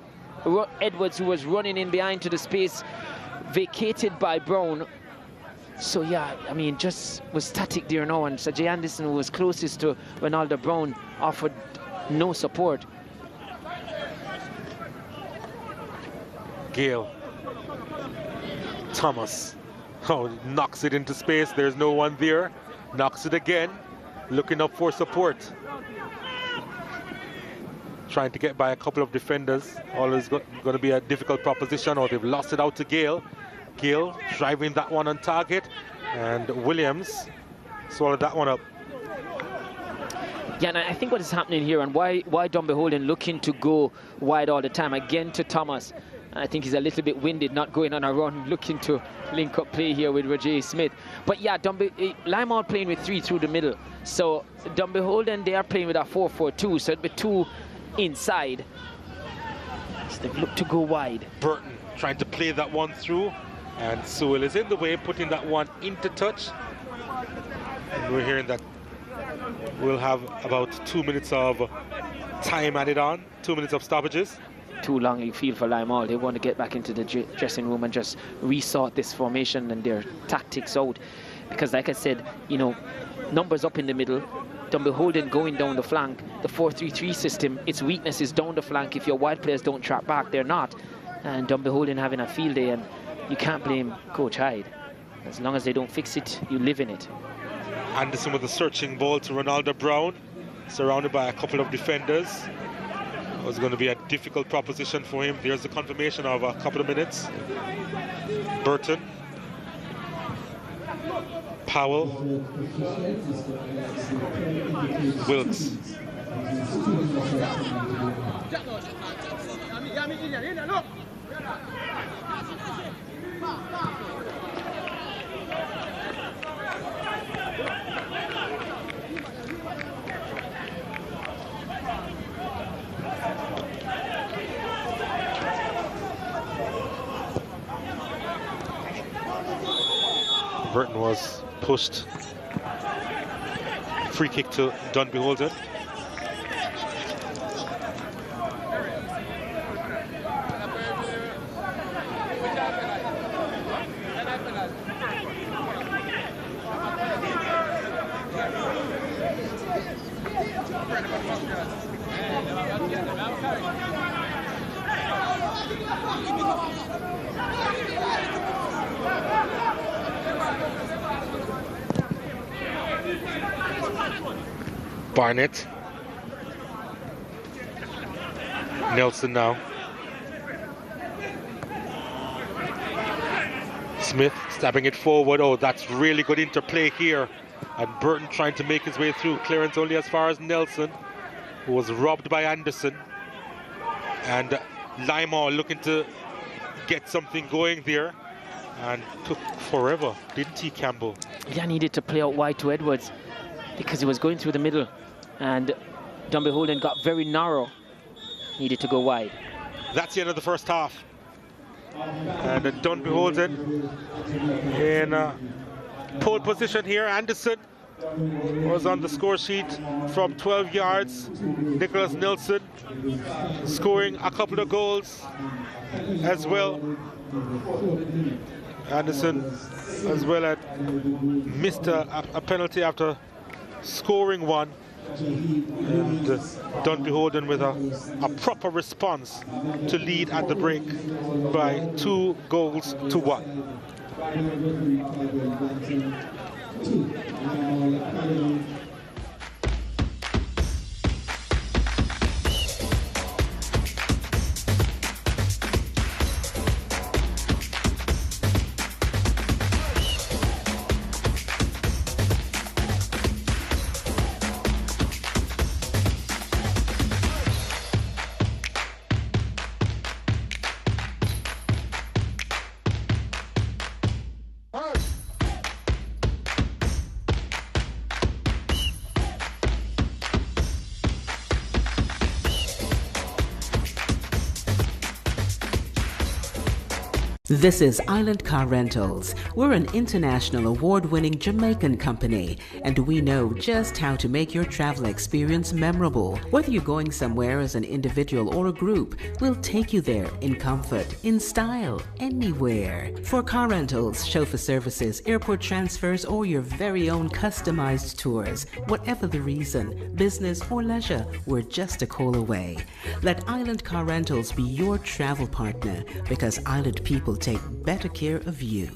Edwards, who was running in behind to the space vacated by Brown. So yeah, I mean, just was static there now, and Sajay Anderson, who was closest to Ronaldo Brown, offered no support. Gale. Thomas. Oh, knocks it into space. There's no one there. Knocks it again. Looking up for support. Trying to get by a couple of defenders. Always going to be a difficult proposition, or they've lost it out to Gale. Gale driving that one on target, and Williams swallowed that one up. Yeah, and I think what is happening here, and why Dunbeholden looking to go wide all the time, again to Thomas. And I think he's a little bit winded, not going on a run, looking to link up play here with Roger Smith. But yeah, Limeall playing with 3 through the middle. So Dunbeholden, they are playing with a 4-4-2, so it'll be 2 inside. So they've looked to go wide. Burton trying to play that one through, and Sewell is in the way, putting that one into touch. And we're hearing that we'll have about 2 minutes of time added on, 2 minutes of stoppages. Too long, you feel, for Limeall. They want to get back into the dressing room and just resort this formation and their tactics out. Because like I said, you know, numbers up in the middle, Dunbeholden going down the flank. The 4-3-3 system, its weakness is down the flank. If your wide players don't track back, they're not. And Dunbeholden having a field day, and you can't blame Coach Hyde. As long as they don't fix it, you live in it. Anderson with a searching ball to Ronaldo Brown, surrounded by a couple of defenders. It was going to be a difficult proposition for him. There's the confirmation of a couple of minutes. Burton. Powell. Wilkes. Burton was pushed Free kick to Dunbeholden. Barnett. Nelson now. Smith stabbing it forward. Oh, that's really good interplay here. And Burton trying to make his way through. Clearance only as far as Nelson, who was robbed by Anderson. And Lymore looking to get something going there. And took forever, didn't he, Campbell? Yeah, needed to play out wide to Edwards because he was going through the middle. And Dunbeholden got very narrow. Needed to go wide. That's the end of the first half. And Dunbeholden in pole position here. Anderson was on the score sheet from 12 yards. Nicholas Nelson scoring a couple of goals as well. Anderson as well had missed a penalty after scoring one. And Dunbeholden with a proper response to lead at the break by 2 goals to 1. This is Island Car Rentals. We're an international award-winning Jamaican company, and we know just how to make your travel experience memorable. Whether you're going somewhere as an individual or a group, we'll take you there in comfort, in style, anywhere. For car rentals, chauffeur services, airport transfers, or your very own customized tours, whatever the reason, business or leisure, we're just a call away. Let Island Car Rentals be your travel partner, because Island people take better care of you.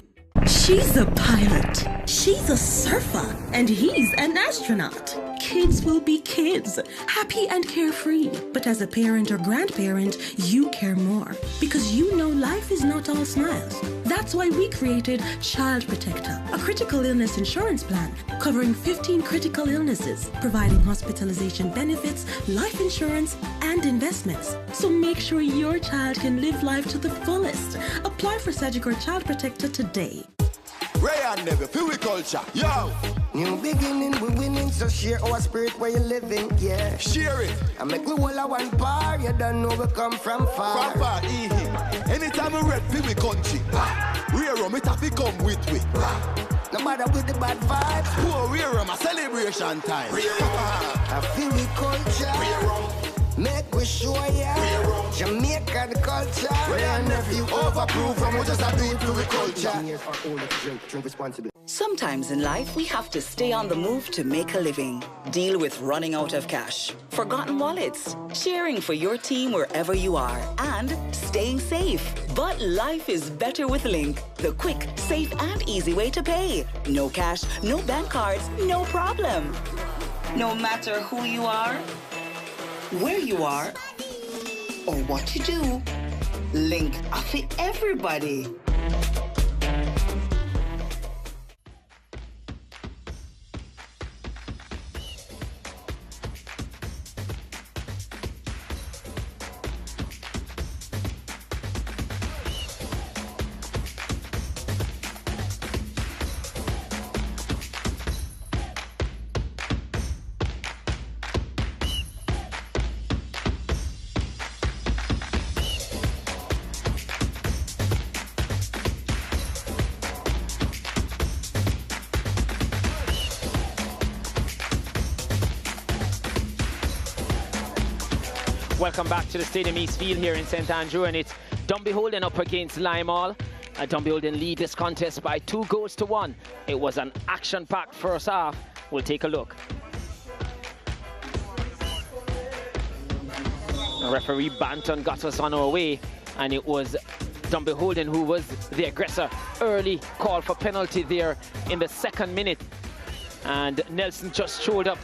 She's a pilot, she's a surfer, and he's an astronaut. Kids will be kids, happy and carefree. But as a parent or grandparent, you care more, because you know life is not all smiles. That's why we created Child Protector, a critical illness insurance plan covering 15 critical illnesses, providing hospitalization benefits, life insurance, and investments. So make sure your child can live life to the fullest. Apply for Sagicor Child Protector today. Rayan never feel we culture, yo. New beginning, we winning, so share our spirit where you living, yeah. Share it. I make we all a one par, you don't know we come from far. From far, anytime we red feel we country. Rear rum it have to come with we. No matter with the bad vibes. Poor rear rum a celebration time. I feel we culture. Make we show ya Jamaican culture. Rayan nephew overproof and we just have to do the culture. Drink responsibly. Sometimes in life, we have to stay on the move to make a living, deal with running out of cash, forgotten wallets, sharing for your team wherever you are, and staying safe. But life is better with Link, the quick, safe, and easy way to pay. No cash, no bank cards, no problem. No matter who you are, where you are, or what you do, Link fit everybody. Welcome back to the Stadium East Field here in St Andrew, and it's Dunbeholden up against Limehall. Dunbeholden lead this contest by 2-1. It was an action-packed first half. We'll take a look. Referee Banton got us on our way, and it was Dunbeholden who was the aggressor. Early call for penalty there in the 2nd minute, and Nelson just showed up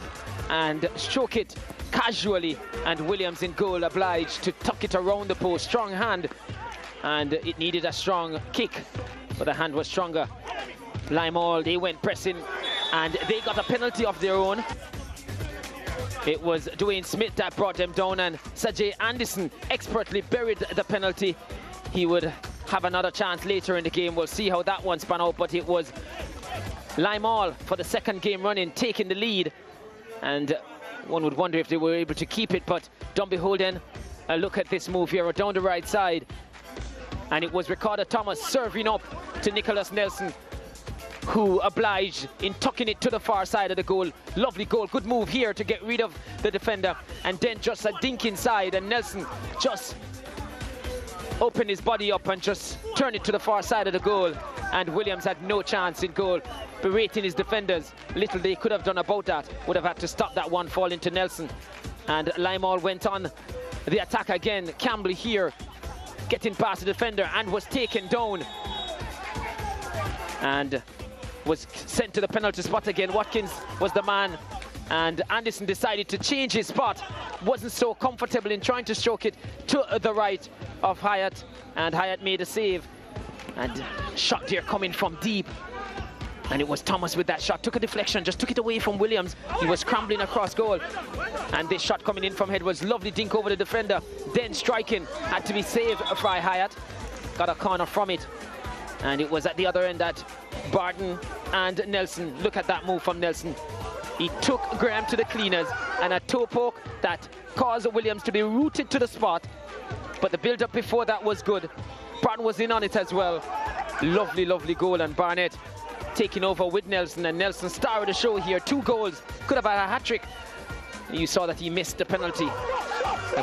and struck it casually, and Williams in goal obliged to tuck it around the post. Strong hand, and it needed a strong kick, but the hand was stronger. Limehall, they went pressing, and they got a penalty of their own. It was Dwayne Smith that brought them down, and Sajay Anderson expertly buried the penalty. He would have another chance later in the game. We'll see how that one spun out, but it was Limehall for the 2nd game running taking the lead, and one would wonder if they were able to keep it, but Dunbeholden, look at this move here down the right side, and it was Ricardo Thomas serving up to Nicholas Nelson, who obliged in tucking it to the far side of the goal. Lovely goal, good move here to get rid of the defender, and then just a dink inside, and Nelson just opened his body up and just turned it to the far side of the goal, and Williams had no chance in goal, berating his defenders. Little they could have done about that. Would have had to stop that one fall into Nelson, and Limehall went on the attack again. Campbell here getting past the defender and was taken down and was sent to the penalty spot again. Watkins was the man, and Anderson decided to change his spot. Wasn't so comfortable in trying to stroke it to the right of Hyatt, and Hyatt made a save, and shot there coming from deep, and it was Thomas with that shot. Took a deflection, just took it away from Williams. He was scrambling across goal, and this shot coming in from head was lovely dink over the defender, then striking, had to be saved by Hyatt. Got a corner from it, and it was at the other end that Barton and Nelson. Look at that move from Nelson. He took Graham to the cleaners, and a toe poke that caused Williams to be rooted to the spot, but the build-up before that was good. Barton was in on it as well. Lovely, lovely goal, and Barnett taking over with Nelson, and Nelson star of the show here. 2 goals, could have had a hat-trick. You saw that he missed the penalty,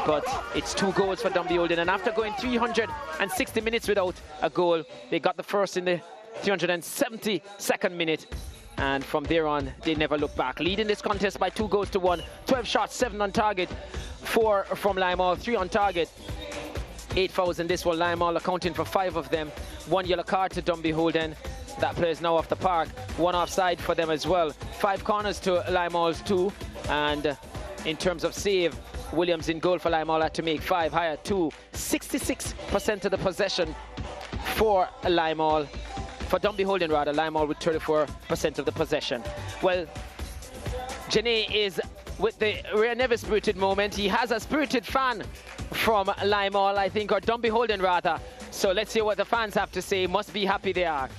but it's 2 goals for Dunbeholden, and after going 360 minutes without a goal, they got the first in the 372nd minute, and from there on they never looked back, leading this contest by 2-1. 12 shots, 7 on target, 4 from Limehall, 3 on target. 8 fouls in this one, Limehall accounting for 5 of them. 1 yellow card to Dunbeholden. That player is now off the park. 1 offside for them as well. 5 corners to Limehall's 2, and in terms of save, Williams in goal for Limehall had to make 5, Hyatt 2. 66% of the possession for Limehall. For Dunbeholden rather, Limehall with 34% of the possession. Well, Janae is with the Rhea Nevis spirited moment. He has a spirited fan from Limehall, I think, or Dunbeholden rather. So let's hear what the fans have to say. Must be happy they are.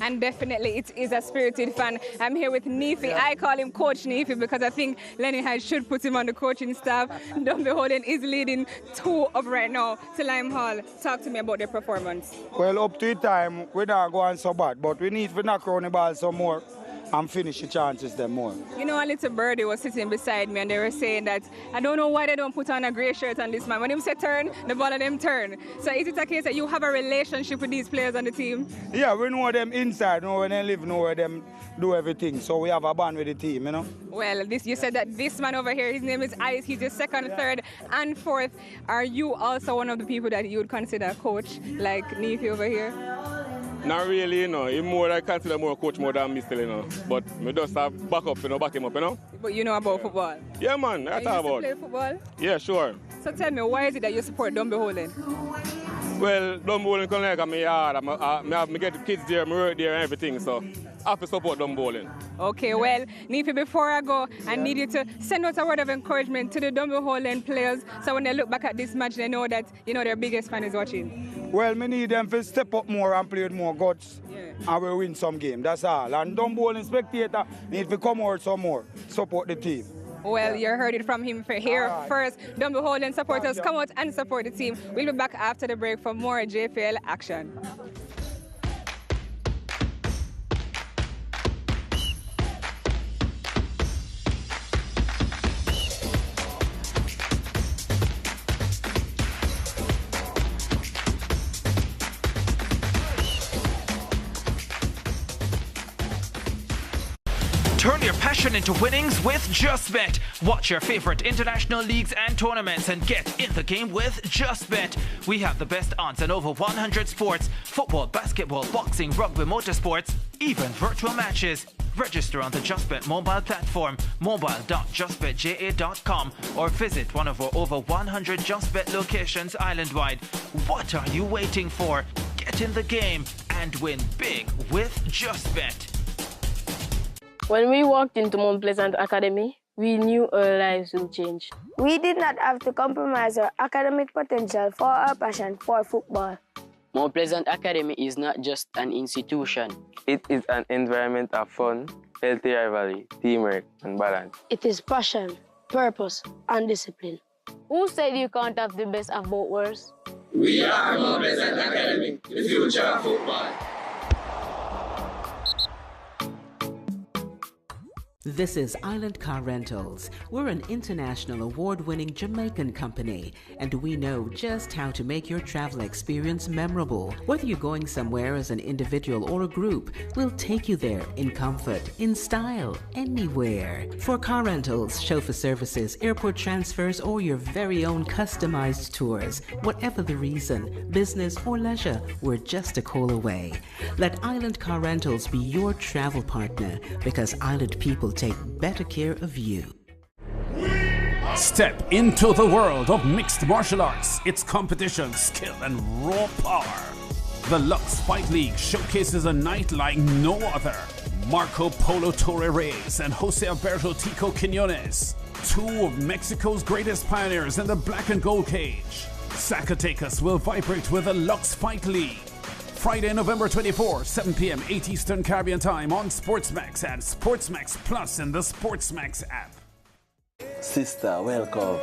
And definitely it is a spirited fan. I'm here with Neefy. I call him Coach Neefy because I think Lenny Hyde should put him on the coaching staff. Dunbeholden is leading 2-up right now to Limehall. Talk to me about their performance. Well, up to the time, we're not going so bad, but we need to knock around the ball some more and finish the chances them more. You know, a little birdie was sitting beside me and they were saying that I don't know why they don't put on a grey shirt on this man. When him say turn, the ball of them turn. So is it a case that you have a relationship with these players on the team? Yeah, we know them inside, know where they live, know where them do everything. So we have a bond with the team, you know. Well, you said that this man over here, his name is Ice. He's your 2nd, 3rd, and 4th. Are you also one of the people that you would consider a coach, like Neefy over here? Not really, you know. He's more, I consider more coach more than me still, you know. But me just have back up, you know, back him up, you know. But you know about football? Yeah, man, I talk about. You play football? Yeah, sure. So tell me, why is it that you support Dunbeholden? Well, Dunbeholden come like me hard. I get the kids there, I work there and everything, so I have to support Dunbeholden. Okay, well, Neefy, before I go, I need you to send out a word of encouragement to the Dunbeholden players so when they look back at this match, they know that, you know, their biggest fan is watching. Well, me need them to step up more and play with more guts, and we'll win some game, that's all. And Dunbeholden spectator need to come out some more, support the team. Well, you heard it from him here first. Dunbeholden supporters, come out and support the team. We'll be back after the break for more JPL action. Turn your passion into winnings with JustBet. Watch your favorite international leagues and tournaments and get in the game with JustBet. We have the best odds on over 100 sports: football, basketball, boxing, rugby, motorsports, even virtual matches. Register on the JustBet mobile platform, mobile.justbetja.com, or visit one of our over 100 JustBet locations island-wide. What are you waiting for? Get in the game and win big with JustBet. When we walked into Mount Pleasant Academy, we knew our lives will change. We did not have to compromise our academic potential for our passion for football. Mount Pleasant Academy is not just an institution. It is an environment of fun, healthy rivalry, teamwork, and balance. It is passion, purpose, and discipline. Who said you can't have the best of both worlds? We are Mount Pleasant Academy, the future of football. This is Island Car Rentals. We're an international award-winning Jamaican company, and we know just how to make your travel experience memorable. Whether you're going somewhere as an individual or a group, we'll take you there in comfort, in style, anywhere. For car rentals, chauffeur services, airport transfers, or your very own customized tours, whatever the reason, business or leisure, we're just a call away. Let Island Car Rentals be your travel partner, because Island people take better care of you. Step into the world of mixed martial arts, its competition, skill, and raw power. The Lux Fight League showcases a night like no other. Marco Polo Torre Reyes and Jose Alberto Tico Quiñones, two of Mexico's greatest pioneers in the black and gold cage. Zacatecas will vibrate with the Lux Fight League. Friday, November 24, 7 p.m. 8 Eastern Caribbean Time on SportsMax and SportsMax Plus in the SportsMax app. Sister, welcome.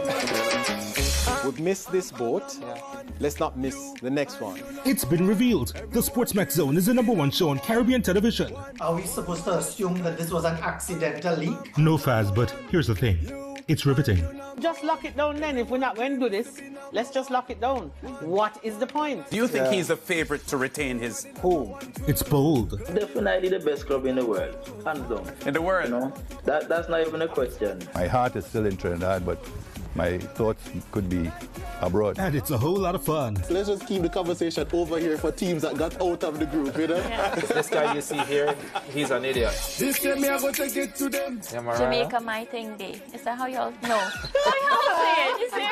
We've missed this boat. Let's not miss the next one. It's been revealed. The SportsMax Zone is the #1 show on Caribbean television. Are we supposed to assume that this was an accidental leak? No, Faz, but here's the thing. It's riveting. Just lock it down then. If we're not going to do this, let's just lock it down. What is the point? Do you think he's the favorite to retain his home? It's bold. Definitely the best club in the world. Hands down. In the world? You know, that's not even a question. My heart is still in Trinidad, but my thoughts could be abroad. And it's a whole lot of fun. So let's just keep the conversation over here for teams that got out of the group, you know? Yeah. This guy you see here, he's an idiot. This time me I go take it to them. Jamaica my thing day. Is that how y'all know?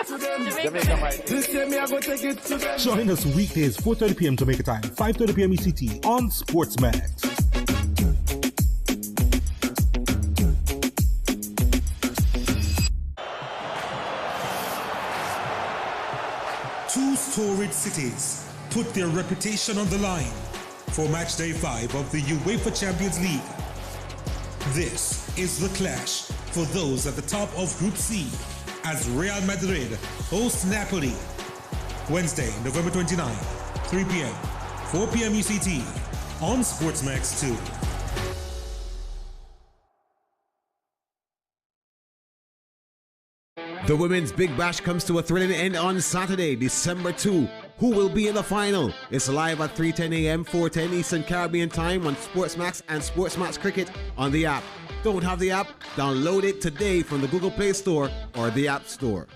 Jamaica my thing. This time me I go take it to them. Join us weekdays 4:30 p.m. Jamaica time, 5:30 p.m. ECT on SportsMax. Two storied cities put their reputation on the line for Matchday 5 of the UEFA Champions League. This is the clash for those at the top of Group C as Real Madrid hosts Napoli. Wednesday, November 29, 3 p.m., 4 p.m. UCT on SportsMax 2. The Women's Big Bash comes to a thrilling end on Saturday, December 2. Who will be in the final? It's live at 3:10 a.m., 4:10 Eastern Caribbean Time on SportsMax and SportsMax Cricket on the app. Don't have the app? Download it today from the Google Play Store or the App Store.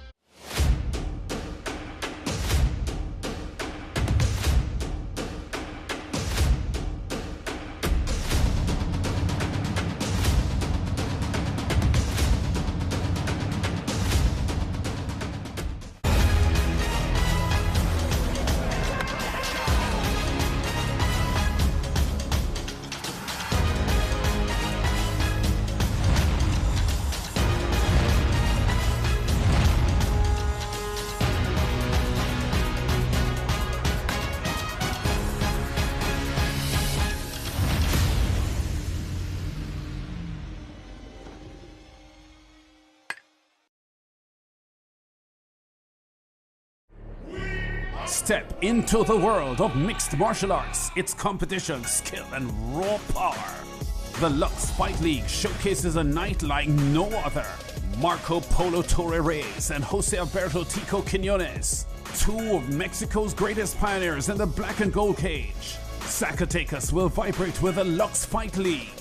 Step into the world of mixed martial arts, its competition, skill, and raw power. The Lux Fight League showcases a night like no other. Marco Polo Torre Reyes and Jose Alberto Tico Quiñones, two of Mexico's greatest pioneers in the black and gold cage. Zacatecas will vibrate with the Lux Fight League.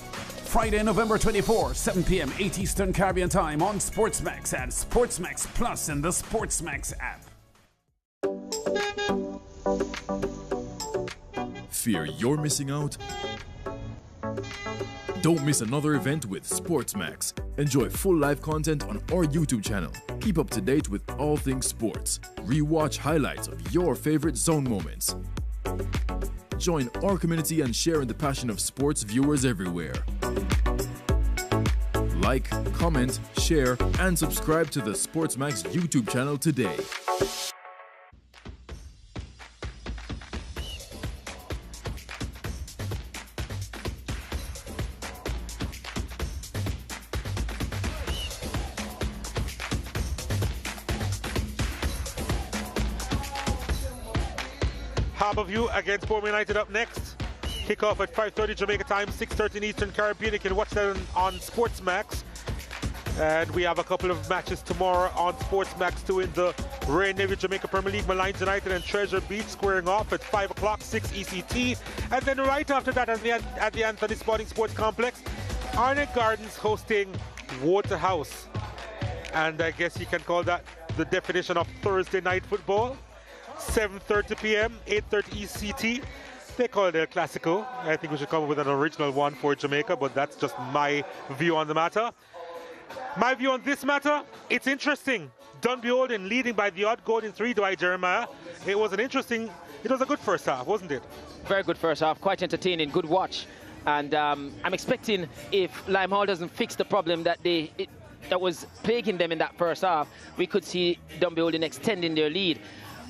Friday, November 24, 7 p.m. 8 Eastern Caribbean Time on SportsMax and SportsMax Plus in the SportsMax app. Fear you're missing out? Don't miss another event with SportsMax. Enjoy full live content on our YouTube channel. Keep up to date with all things sports. Rewatch highlights of your favorite zone moments. Join our community and share in the passion of sports viewers everywhere. Like, comment, share, and subscribe to the SportsMax YouTube channel today. Harbourview against Portman United up next. Kickoff at 5:30 Jamaica time, 6:30 Eastern Caribbean. You can watch that on SportsMax. And we have a couple of matches tomorrow on SportsMax too in the Royal Navy Jamaica Premier League. Malines United and Treasure Beach squaring off at 5 o'clock, 6 ECT. And then right after that at the Anthony Sporting Sports Complex, Arnett Gardens hosting Waterhouse. And I guess you can call that the definition of Thursday night football. 7:30 p.m., 8:30 ECT. They call it El Clasico. I think we should come up with an original one for Jamaica, but that's just my view on the matter. My view on this matter, it's interesting. Dunbeholden leading by the odd goal in 3 by Jeremiah. It was a good first half, wasn't it? Very good first half, quite entertaining, good watch. And I'm expecting if Limehall doesn't fix the problem that was plaguing them in that first half, we could see Dunbeholden extending their lead.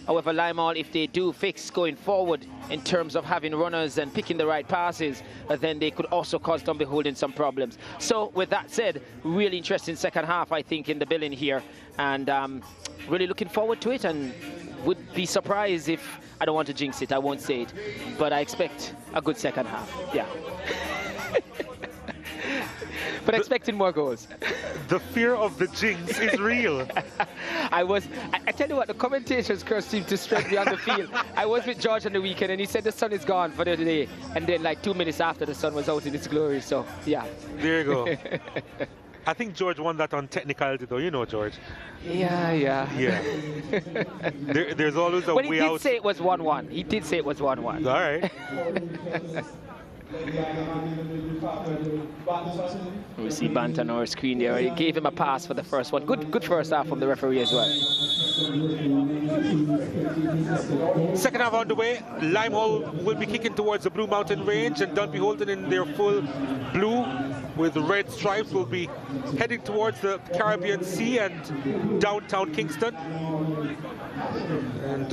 However, Limehall, if they do fix going forward in terms of having runners and picking the right passes, then they could also cause Dunbeholden some problems. So with that said, really interesting second half, I think, in the billing here. And really looking forward to it, and would be surprised if, I don't want to jinx it, I won't say it, but I expect a good second half, yeah. But expecting more goals. The fear of the jinx is real. I tell you what, the commentators seemed to stress me on the field. I was with George on the weekend and he said the sun is gone for the day. And then like 2 minutes after, the sun was out in its glory. So, yeah. There you go. I think George won that on technicality though, you know, George. Yeah. There's always a way out. But he did say it was 1-1. He did say it was 1-1. All right. We see Bant on our screen there. He gave him a pass for the first one. Good first half from the referee as well. Second half on the way. Limehall will be kicking towards the Blue Mountain Range, and Dunbeholden in their full blue with red stripes will be heading towards the Caribbean Sea and downtown Kingston. And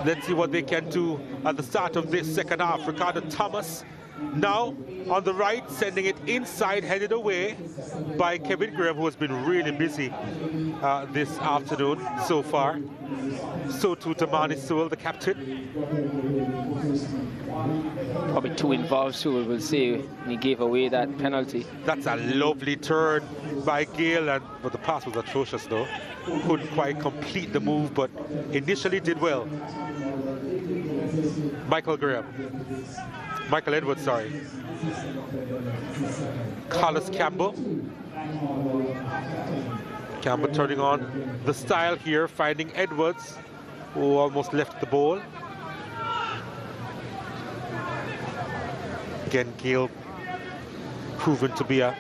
let's see what they can do at the start of this second half. Ricardo Thomas now on the right, sending it inside, headed away by Kevin Graham, who has been really busy this afternoon so far. So too Damani Sewell, the captain. Probably too involved, Sewell will say, when he gave away that penalty. That's a lovely turn by Gale, but the pass was atrocious though. Couldn't quite complete the move, but initially did well. Michael Edwards, sorry. Carlos Campbell. Campbell turning on the style here, finding Edwards, who almost left the ball. Again, Gale proven to be a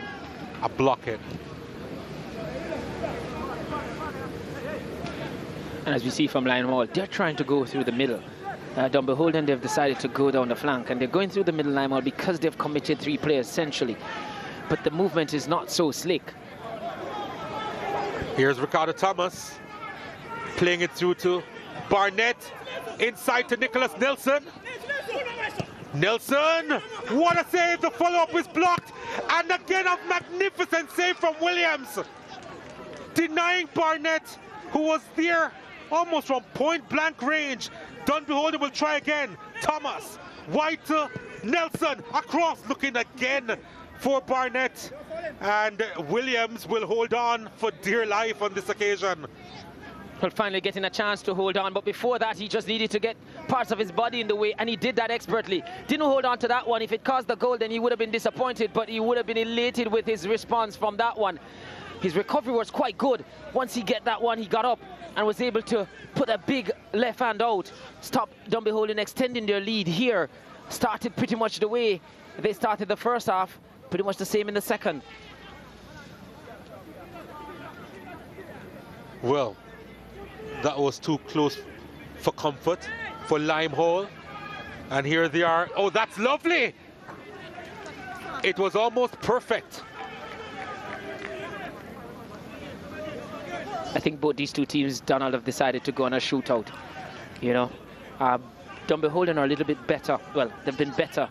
blockhead. And as we see from Limehall, they're trying to go through the middle. Dunbeholden, they've decided to go down the flank, and they're going through the middle Limehall because they've committed 3 players essentially. But the movement is not so slick. Here's Ricardo Thomas playing it through to Barnett, inside to Nicholas Nelson. Nelson, what a save! The follow-up is blocked, and again a magnificent save from Williams, denying Barnett, who was there almost from point-blank range. Dunbeholden will try again. Thomas, wide to Nelson, across, looking again for Barnett, and Williams will hold on for dear life on this occasion. Well, finally getting a chance to hold on, but before that he just needed to get parts of his body in the way, and he did that expertly. Didn't hold on to that one. If it caused the goal, then he would have been disappointed, but he would have been elated with his response from that one. His recovery was quite good. Once he got that one, he got up and was able to put a big left hand out. Stop Dunbeholden extending their lead here. Started pretty much the way they started the first half, pretty much the same in the second. Well, that was too close for comfort for Limehall. And here they are. Oh, that's lovely. It was almost perfect. I think both these two teams, Donald, have decided to go on a shootout. You know, Dunbeholden are a little bit better. Well, they've been better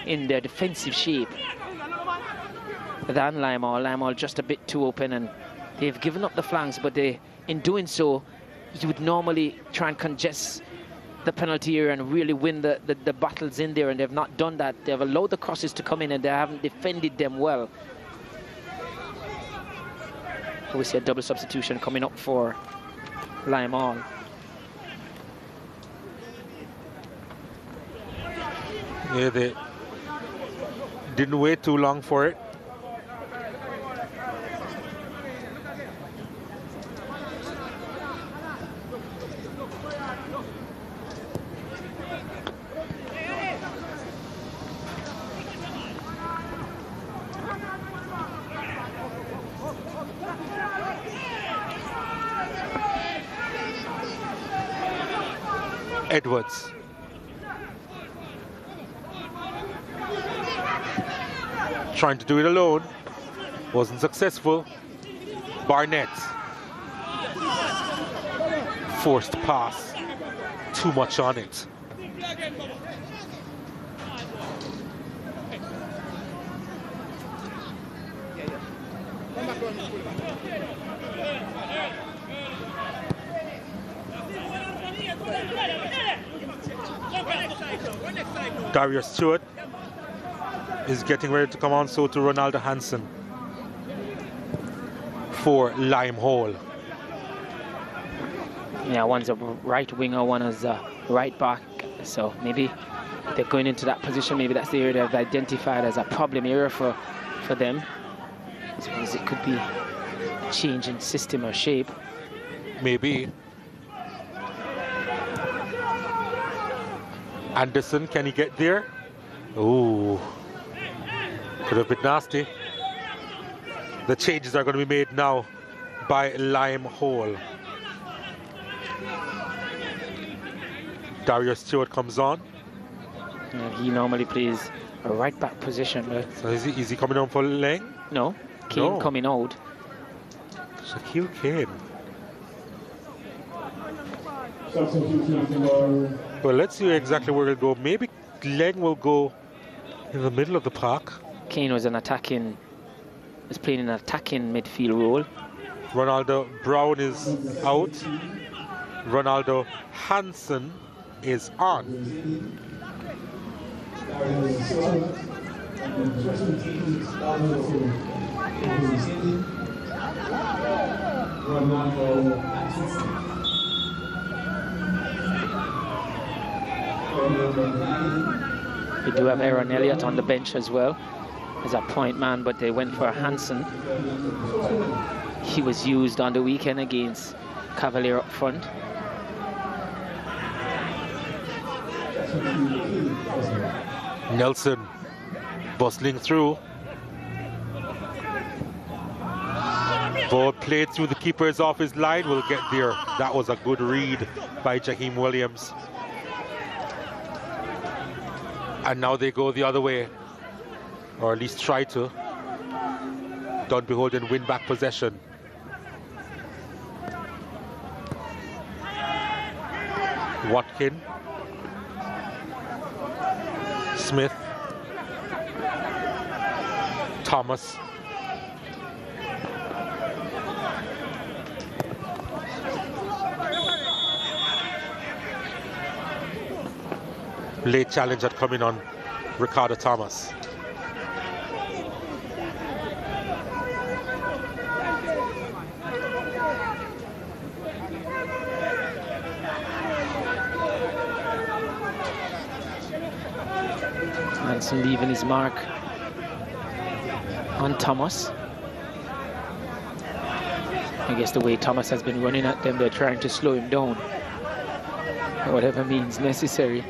in their defensive shape than Limehall. Limehall just a bit too open, and they've given up the flanks, but in doing so, you would normally try and congest the penalty area and really win the battles in there, and they've not done that. They've allowed the crosses to come in, and they haven't defended them well. We see a double substitution coming up for Limehall. Yeah, they didn't wait too long for it. Edwards. Trying to do it alone. Wasn't successful. Barnett. Forced pass. Too much on it. Darius Stewart is getting ready to come on, so to Ronaldo Hansen for Limehall. Yeah, one's a right winger, one is a right back, so maybe they're going into that position. Maybe that's the area they've identified as a problem area for them. I suppose it could be a change in system or shape. Maybe. Anderson, can he get there? Ooh, could have been nasty. The changes are going to be made now by Limehall. Darius Stewart comes on. Yeah, he normally plays a right back position. But so is he coming on for Leng? No, Kane coming out. Shaquille Kane. Well, let's see exactly where he'll go. Maybe Leng will go in the middle of the park. Kane was playing an attacking midfield role. Ronaldo Brown is out. Ronaldo Hansen is on. We do have Aaron Elliott on the bench as well as a point man, but they went for Hansen. He was used on the weekend against Cavalier up front. Nelson bustling through. Ball played through the keeper's off his line. Will get there. That was a good read by Jaheim Williams. And now they go the other way, or at least try to. Dunbeholden win back possession. Watkin. Smith. Thomas. Late challenge had come in on Ricardo Thomas. Hansen leaving his mark on Thomas. I guess the way Thomas has been running at them, they're trying to slow him down. Whatever means necessary.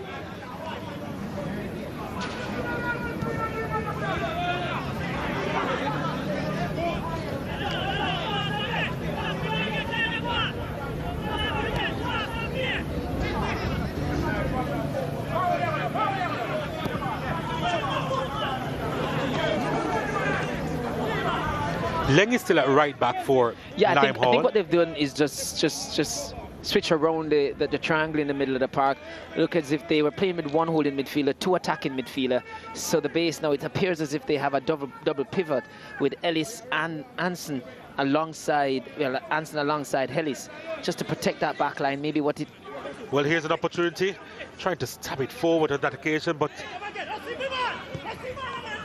Leng is still at right back for I think Limehall. what they've done is just switch around the triangle in the middle of the park. Look as if they were playing with one holding midfielder, two attacking midfielder. So the base now, it appears as if they have a double pivot with Ellis and Anson alongside, well, Anson alongside Ellis, just to protect that back line. Maybe what it... Well, here's an opportunity, trying to stab it forward on that occasion, but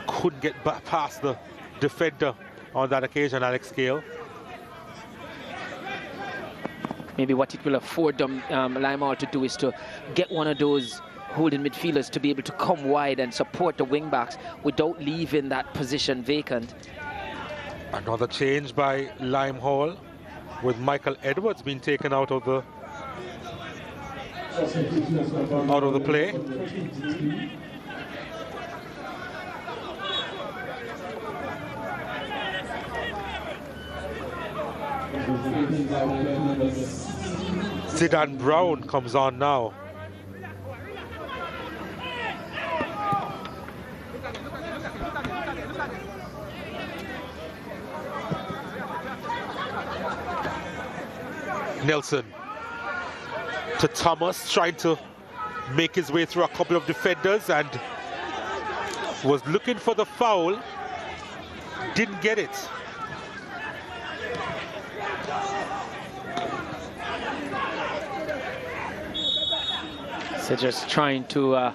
couldn't get back past the defender on that occasion, Alex Gale. Maybe what it will afford them, Limehall to do is to get one of those holding midfielders to be able to come wide and support the wing backs without leaving that position vacant. Another change by Limehall, with Michael Edwards being taken out of the play. Zidane Brown comes on now. Nelson to Thomas, trying to make his way through a couple of defenders and was looking for the foul, didn't get it. So just trying to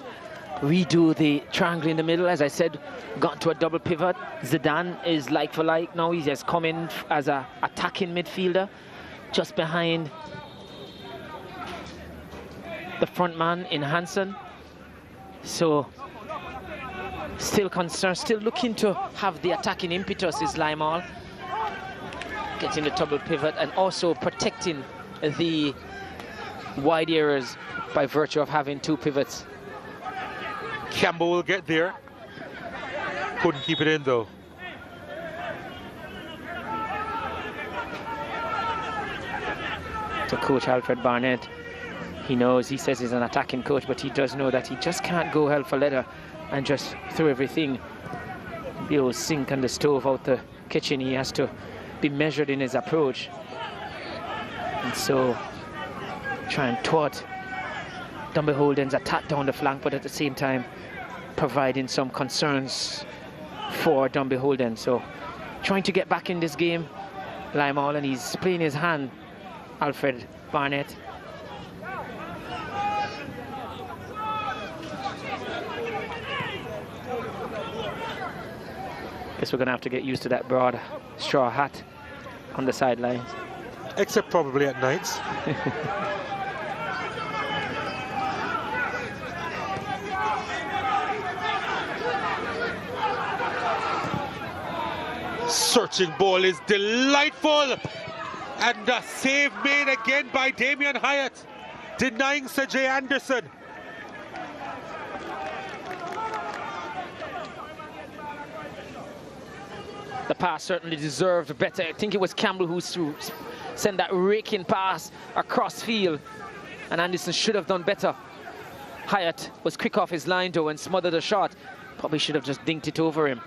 redo the triangle in the middle. As I said, got to a double pivot. Zidane is like for like now. He has come in as a attacking midfielder, just behind the front man in Hansen. So still concerned, still looking to have the attacking impetus is Limehall. Getting the double pivot and also protecting the wide areas by virtue of having two pivots. Campbell will get there. Couldn't keep it in though. So Coach Alfred Barnett, he knows, he says he's an attacking coach, but he does know that he just can't go hell for leather and just throw everything, the old sink and the stove out the kitchen. He has to be measured in his approach. And so try and thwart Dunbeholden's attack down the flank, but at the same time providing some concerns for Dunbeholden. So trying to get back in this game, Limehall, and he's playing his hand, Alfred Barnett. Guess we're going to have to get used to that broad straw hat on the sidelines. Except probably at nights. Searching ball is delightful, and a save made again by Damian Hyatt, denying Sir J. Anderson. The pass certainly deserved better. I think it was Campbell who sent that raking pass across field, and Anderson should have done better. Hyatt was quick off his line though and smothered a shot. Probably should have just dinked it over him,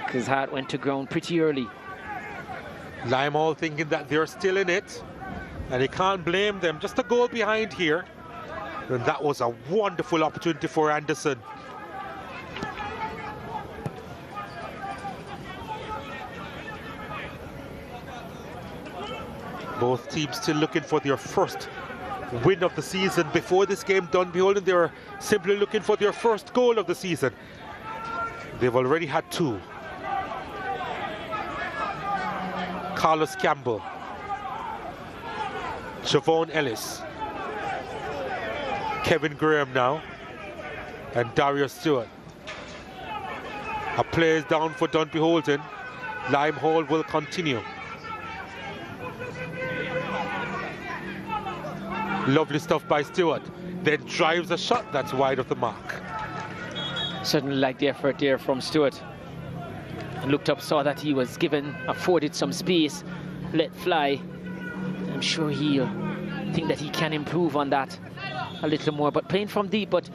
because Hart went to ground pretty early. Limehall thinking that they're still in it, and he can't blame them. Just a goal behind here, and that was a wonderful opportunity for Anderson. Both teams still looking for their first win of the season. Before this game, Dunbeholden, they were simply looking for their first goal of the season. They've already had two. Carlos Campbell, Javon Ellis, Kevin Graham now, and Darius Stewart. A player is down for Dunbeholden. Limehall will continue. Lovely stuff by Stewart. Then drives a shot that's wide of the mark. Certainly like the effort there from Stewart. And looked up, saw that he was afforded some space, let fly. I'm sure he'll think that he can improve on that a little more. But playing from deep, but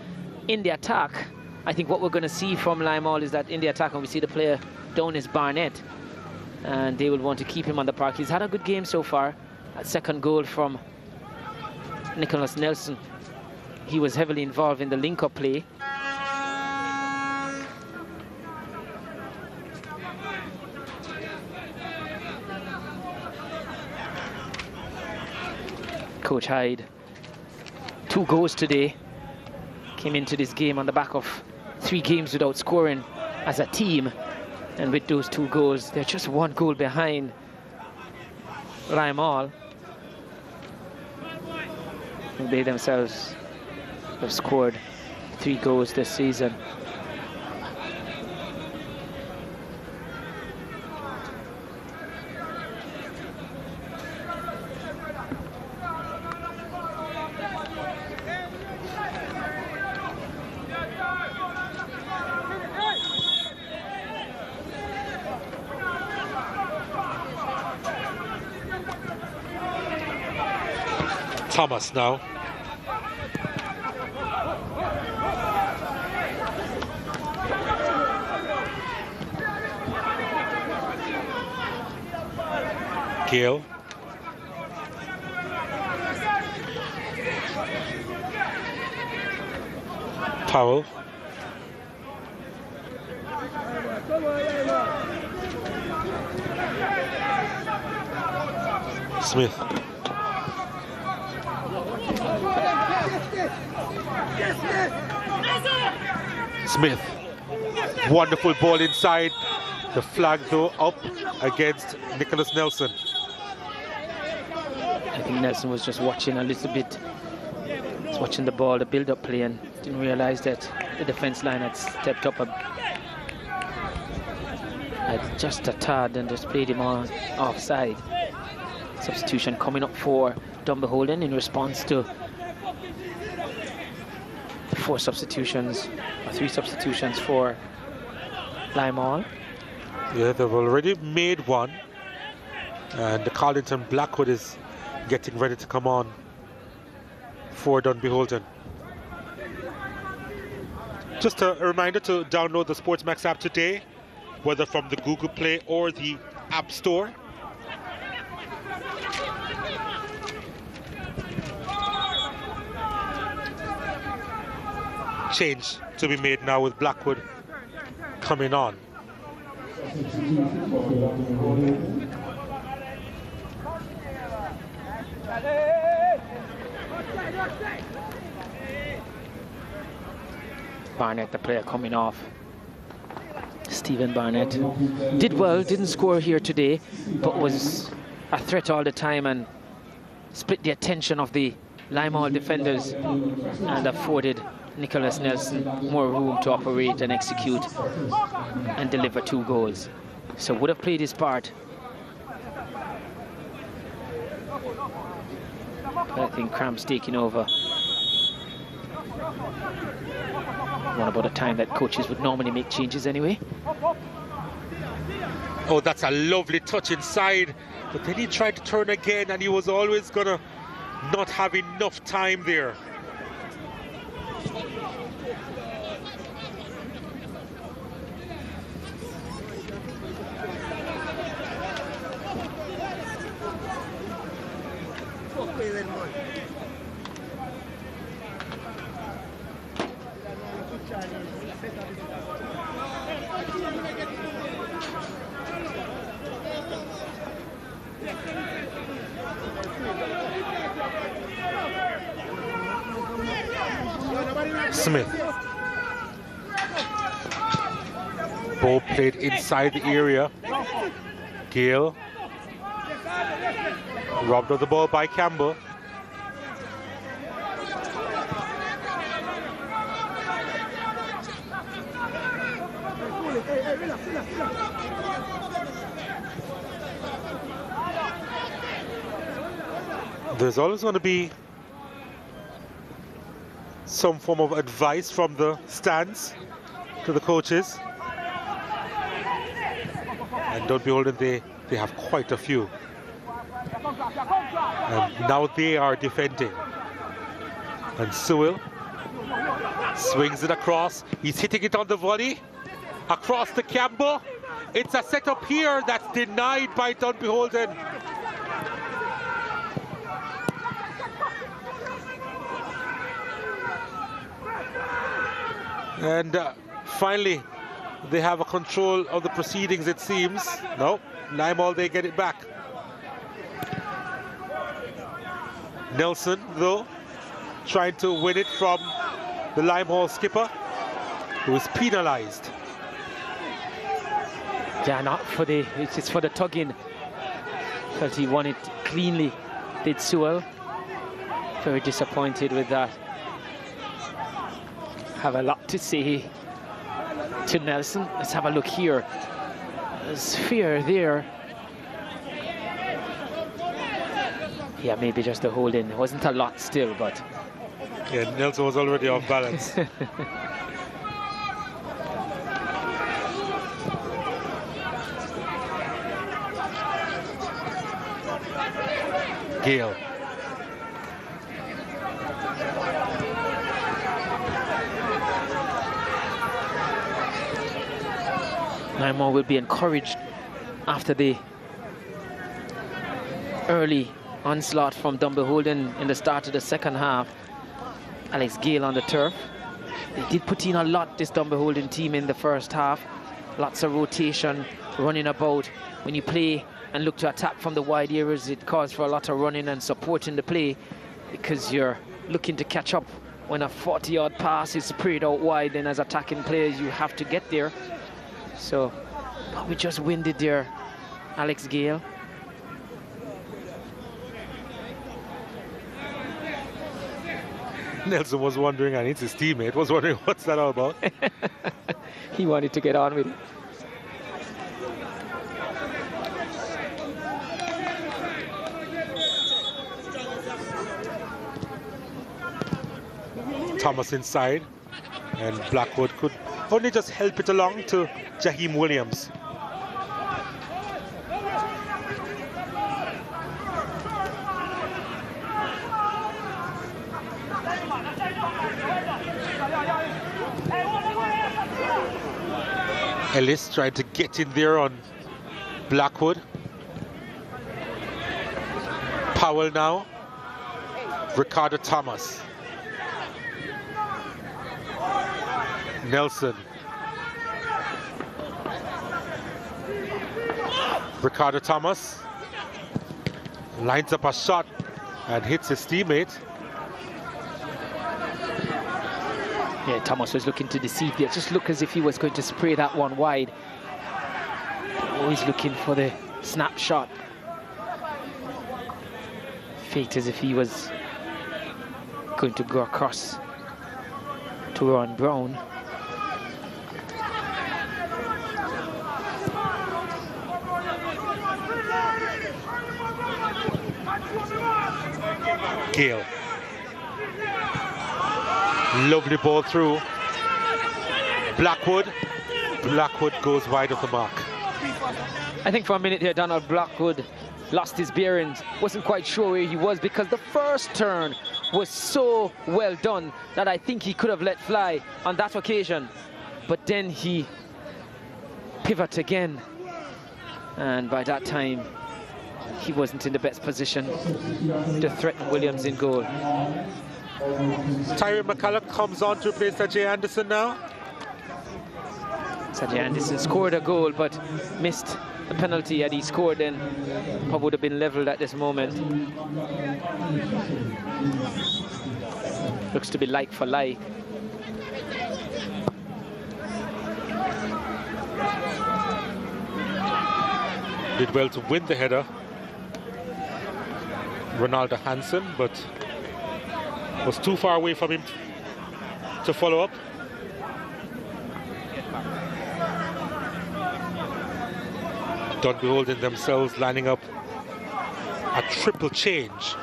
in the attack, I think what we're going to see from Limehall is that in the attack, when we see the player down is Barnett, and they will want to keep him on the park. He's had a good game so far. A second goal from Nicholas Nelson. He was heavily involved in the link-up play. Coach Hyde, 2 goals today. Came into this game on the back of 3 games without scoring as a team. And with those 2 goals, they're just 1 goal behind Limehall. They themselves have scored 3 goals this season. Thomas now. Gale. Powell. Smith. Smith. Wonderful ball inside. The flag though up against Nicholas Nelson. I think Nelson was just watching a little bit. He's watching the ball, the build-up play, and didn't realize that the defense line had stepped up just a tad and just played him on offside. Substitution coming up for Dunbeholden in response to 4 substitutions, or 3 substitutions for Limehall. Yeah, they've already made one, and the Carlington Blackwood is getting ready to come on for Dunbeholden. Just a reminder to download the SportsMax app today, whether from the Google Play or the App Store. Change to be made now with Blackwood coming on. Barnett, the player coming off. Stephen Barnett did well, didn't score here today, but was a threat all the time and split the attention of the Limehall defenders and afforded Nicholas Nelson more room to operate and execute and deliver 2 goals. So would have played his part. But I think cramps taking over. What about a time that coaches would normally make changes anyway? Oh, that's a lovely touch inside. But then he tried to turn again and he was always gonna not have enough time there. Smith. Ball played inside the area. Gale. Robbed of the ball by Campbell. There's always going to be some form of advice from the stands to the coaches. And Dunbeholden, they have quite a few. And now they are defending. And Sewell swings it across. He's hitting it on the volley. Across to Campbell. It's a setup here that's denied by Dunbeholden. And finally, they have a control of the proceedings, it seems. No, Limehall, they get it back. Nelson, though, trying to win it from the Limehall skipper, who is penalized. Yeah, not for the, it's for the tugging. Felt he won it cleanly, did Sewell. Very disappointed with that. Have a lot to say to Nelson. Let's have a look here. There's fear there. Yeah, maybe just the holding. It wasn't a lot still, but... Yeah, Nelson was already off balance. Gale. Limehall will be encouraged after the early onslaught from Dunbeholden in the start of the second half. Alex Gale on the turf. They did put in a lot, this Dunbeholden team, in the first half. Lots of rotation, running about. When you play and look to attack from the wide areas, it calls for a lot of running and supporting the play, because you're looking to catch up when a 40-yard pass is sprayed out wide. Then as attacking players, you have to get there. So, but we just winded there, Alex Gale. Nelson was wondering, and it's his teammate, was wondering what's that all about. He wanted to get on with it. Thomas inside, and Blackwood could only just help it along to Jaheim Williams. Ellis tried to get in there on Blackwood. Powell now. Ricardo Thomas. Nelson. Ricardo Thomas lines up a shot and hits his teammate. Yeah, Thomas was looking to deceive there. Just look as if he was going to spray that one wide. Always looking for the snapshot. Fate as if he was going to go across to Ron Brown. Gale. Lovely ball through. Blackwood. Blackwood goes wide of the mark. I think for a minute here, Donald Blackwood lost his bearings. Wasn't quite sure where he was, because the first turn was so well done that I think he could have let fly on that occasion. But then he pivoted again. And by that time, he wasn't in the best position to threaten Williams in goal. Tyrone McCulloch comes on to replace Sajay Anderson now. Sajay Anderson scored a goal but missed the penalty. Had he scored, then probably would have been leveled at this moment. Looks to be like for like. Did well to win the header, Ronaldo Hansen, but was too far away from him to follow up. Dunbeholden themselves lining up a triple change.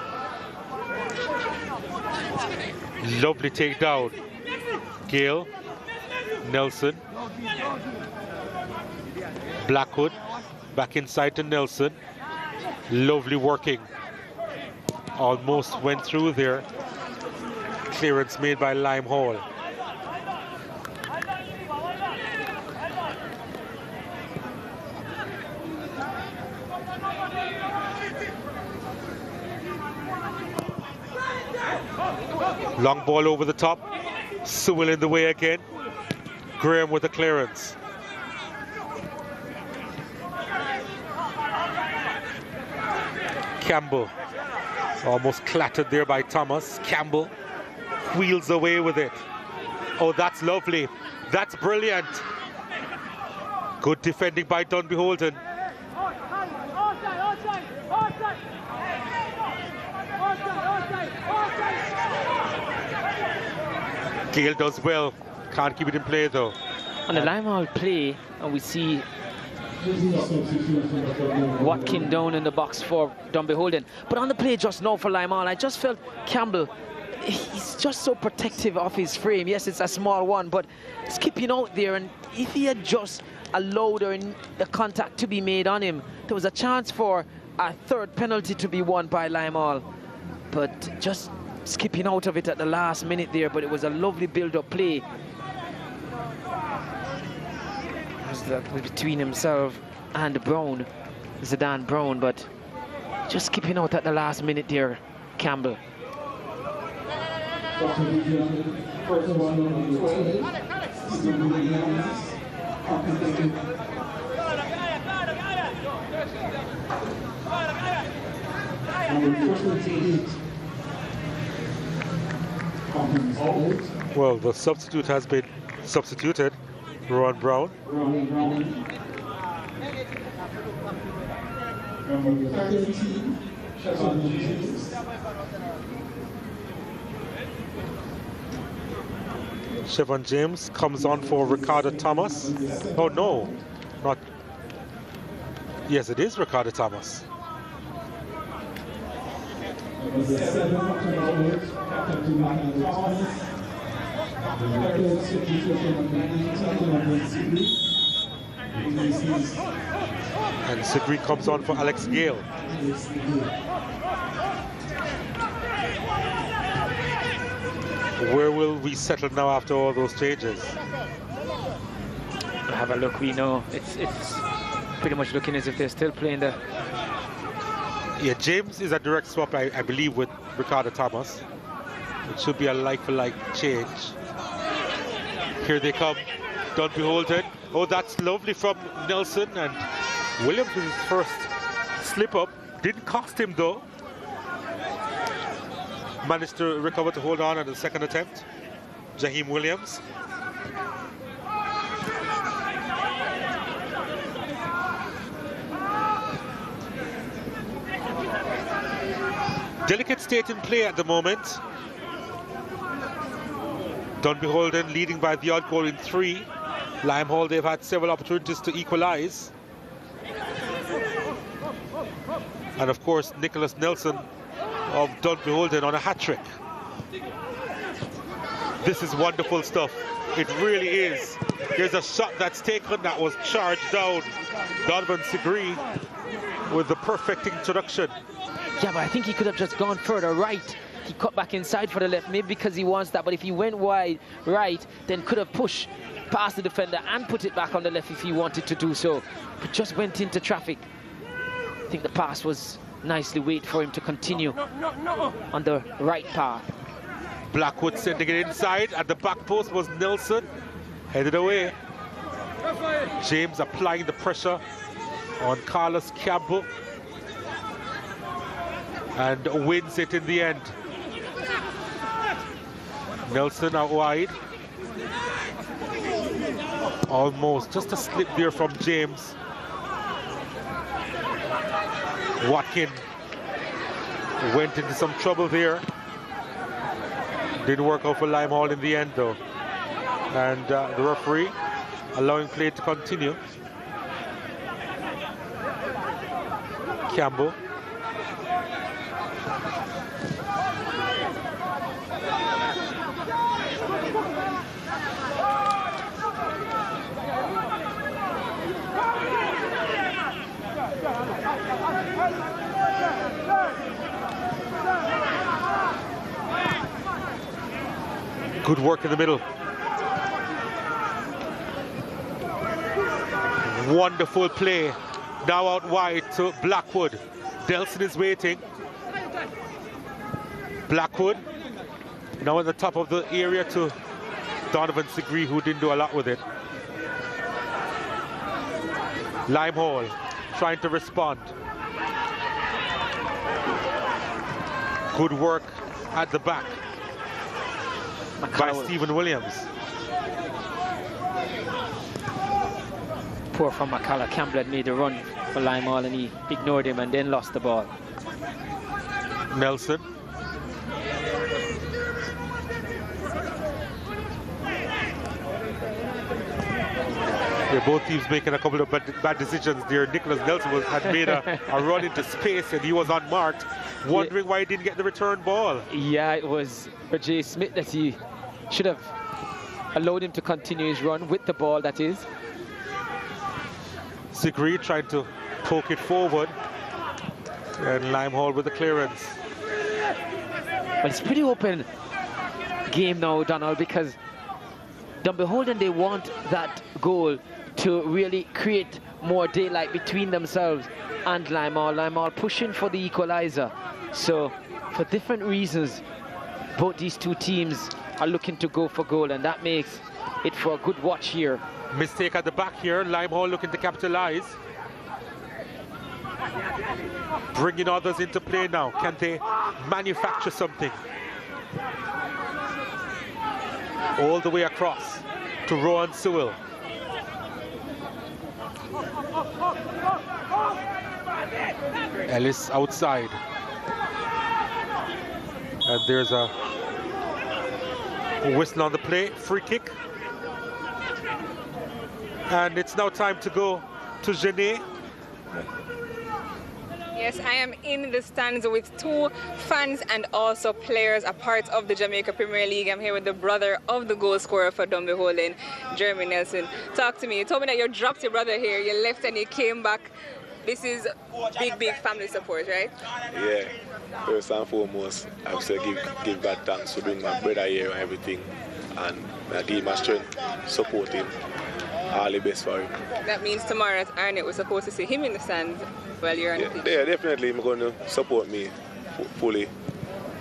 Lovely takedown. Gale, Nelson, Blackwood, back inside to Nelson. Lovely working. Almost went through there. Clearance made by Lime Hall. Long ball over the top. Sewell in the way again. Graham with the clearance. Campbell. Almost clattered there by Thomas. Campbell wheels away with it. Oh, that's lovely. That's brilliant. Good defending by Dunbeholden. Gale does well. Can't keep it in play though. On the Lime Hall play, and we see Watkin down in the box for Dunbeholden. But on the play just now for Lime Hall, I just felt Campbell, he's just so protective of his frame. Yes, it's a small one, but skipping out there, and if he had just allowed the contact to be made on him, there was a chance for a third penalty to be won by Lime Hall. But just skipping out of it at the last minute there, but it was a lovely build-up play. That was between himself and Brown, Zidane Brown, but just skipping out at the last minute there, Campbell. Well, the substitute has been substituted. Ron Brown. Chevron James comes on for Ricardo Thomas. Oh no, not. Yes, it is Ricardo Thomas. And Sigrid comes on for Alex Gale. Where will we settle now after all those changes? Have a look. We know it's pretty much looking as if they're still playing the. Yeah, James is a direct swap, I believe, with Ricardo Thomas. It should be a like-for-like change. Here they come, Dunbeholden. Oh, that's lovely from Nelson, and Williams with his first slip-up. Didn't cost him, though. Managed to recover to hold on at the second attempt. Jaheim Williams. Delicate state in play at the moment. Dunbeholden leading by the odd goal in 3. Lime Hall, they've had several opportunities to equalize. And of course, Nicholas Nelson of Dunbeholden on a hat-trick. This is wonderful stuff. It really is. There's a shot that's taken that was charged down. Donovan Sigri with the perfect introduction. Yeah, but I think he could have just gone further right. He cut back inside for the left, maybe because he wants that. But if he went wide right, then could have pushed past the defender and put it back on the left if he wanted to do so. But just went into traffic. I think the pass was nicely wait for him to continue on the right path. Blackwood sending it inside. At the back post was Nelson. Headed away. James applying the pressure on Carlos Campbell. And wins it in the end. Nelson out wide. Almost just a slip there from James. Watkin went into some trouble there. Didn't work out for Lime Hall in the end though. And the referee allowing play to continue. Campbell. Good work in the middle. Wonderful play. Now out wide to Blackwood. Delson is waiting. Blackwood now at the top of the area to Donovan Segree, who didn't do a lot with it. Limehall trying to respond. Good work at the back by Stephen Williams. Poor from McCullough. Campbell had made a run for Limehall and he ignored him and then lost the ball. Nelson. Yeah, both teams making a couple of bad decisions there. Nicholas Nelson had made a run into space and he was unmarked, wondering why he didn't get the return ball. Yeah, it was for Jay Smith that he should have allowed him to continue his run with the ball, that is. Segree trying to poke it forward and Limehall with the clearance. But it's pretty open game now, Donald, because Dunbeholden, they want that goal to really create more daylight between themselves and Limehall. Limehall pushing for the equalizer. So for different reasons, both these two teams are looking to go for goal, and that makes it for a good watch here. Mistake at the back here. Limehall looking to capitalize. Bringing others into play now. Can they manufacture something? All the way across to Rowan Sewell. Ellis outside. And there's a whistle on the play. Free kick. And it's now time to go to Genet. Yes, I am in the stands with two fans and also players, a part of the Jamaica Premier League. I'm here with the brother of the goal scorer for Dunbeholden, Jeremy Nelson. Talk to me. You told me that you dropped your brother here, you left and you came back. This is big family support, right? Yeah, first and foremost, I have to give God thanks for bringing my brother here and everything. And I give him my strength, support him. All the best for him. That means tomorrow at Arnett, we're supposed to see him in the stands while you're on the pitch. Yeah, definitely. I'm going to support me fully.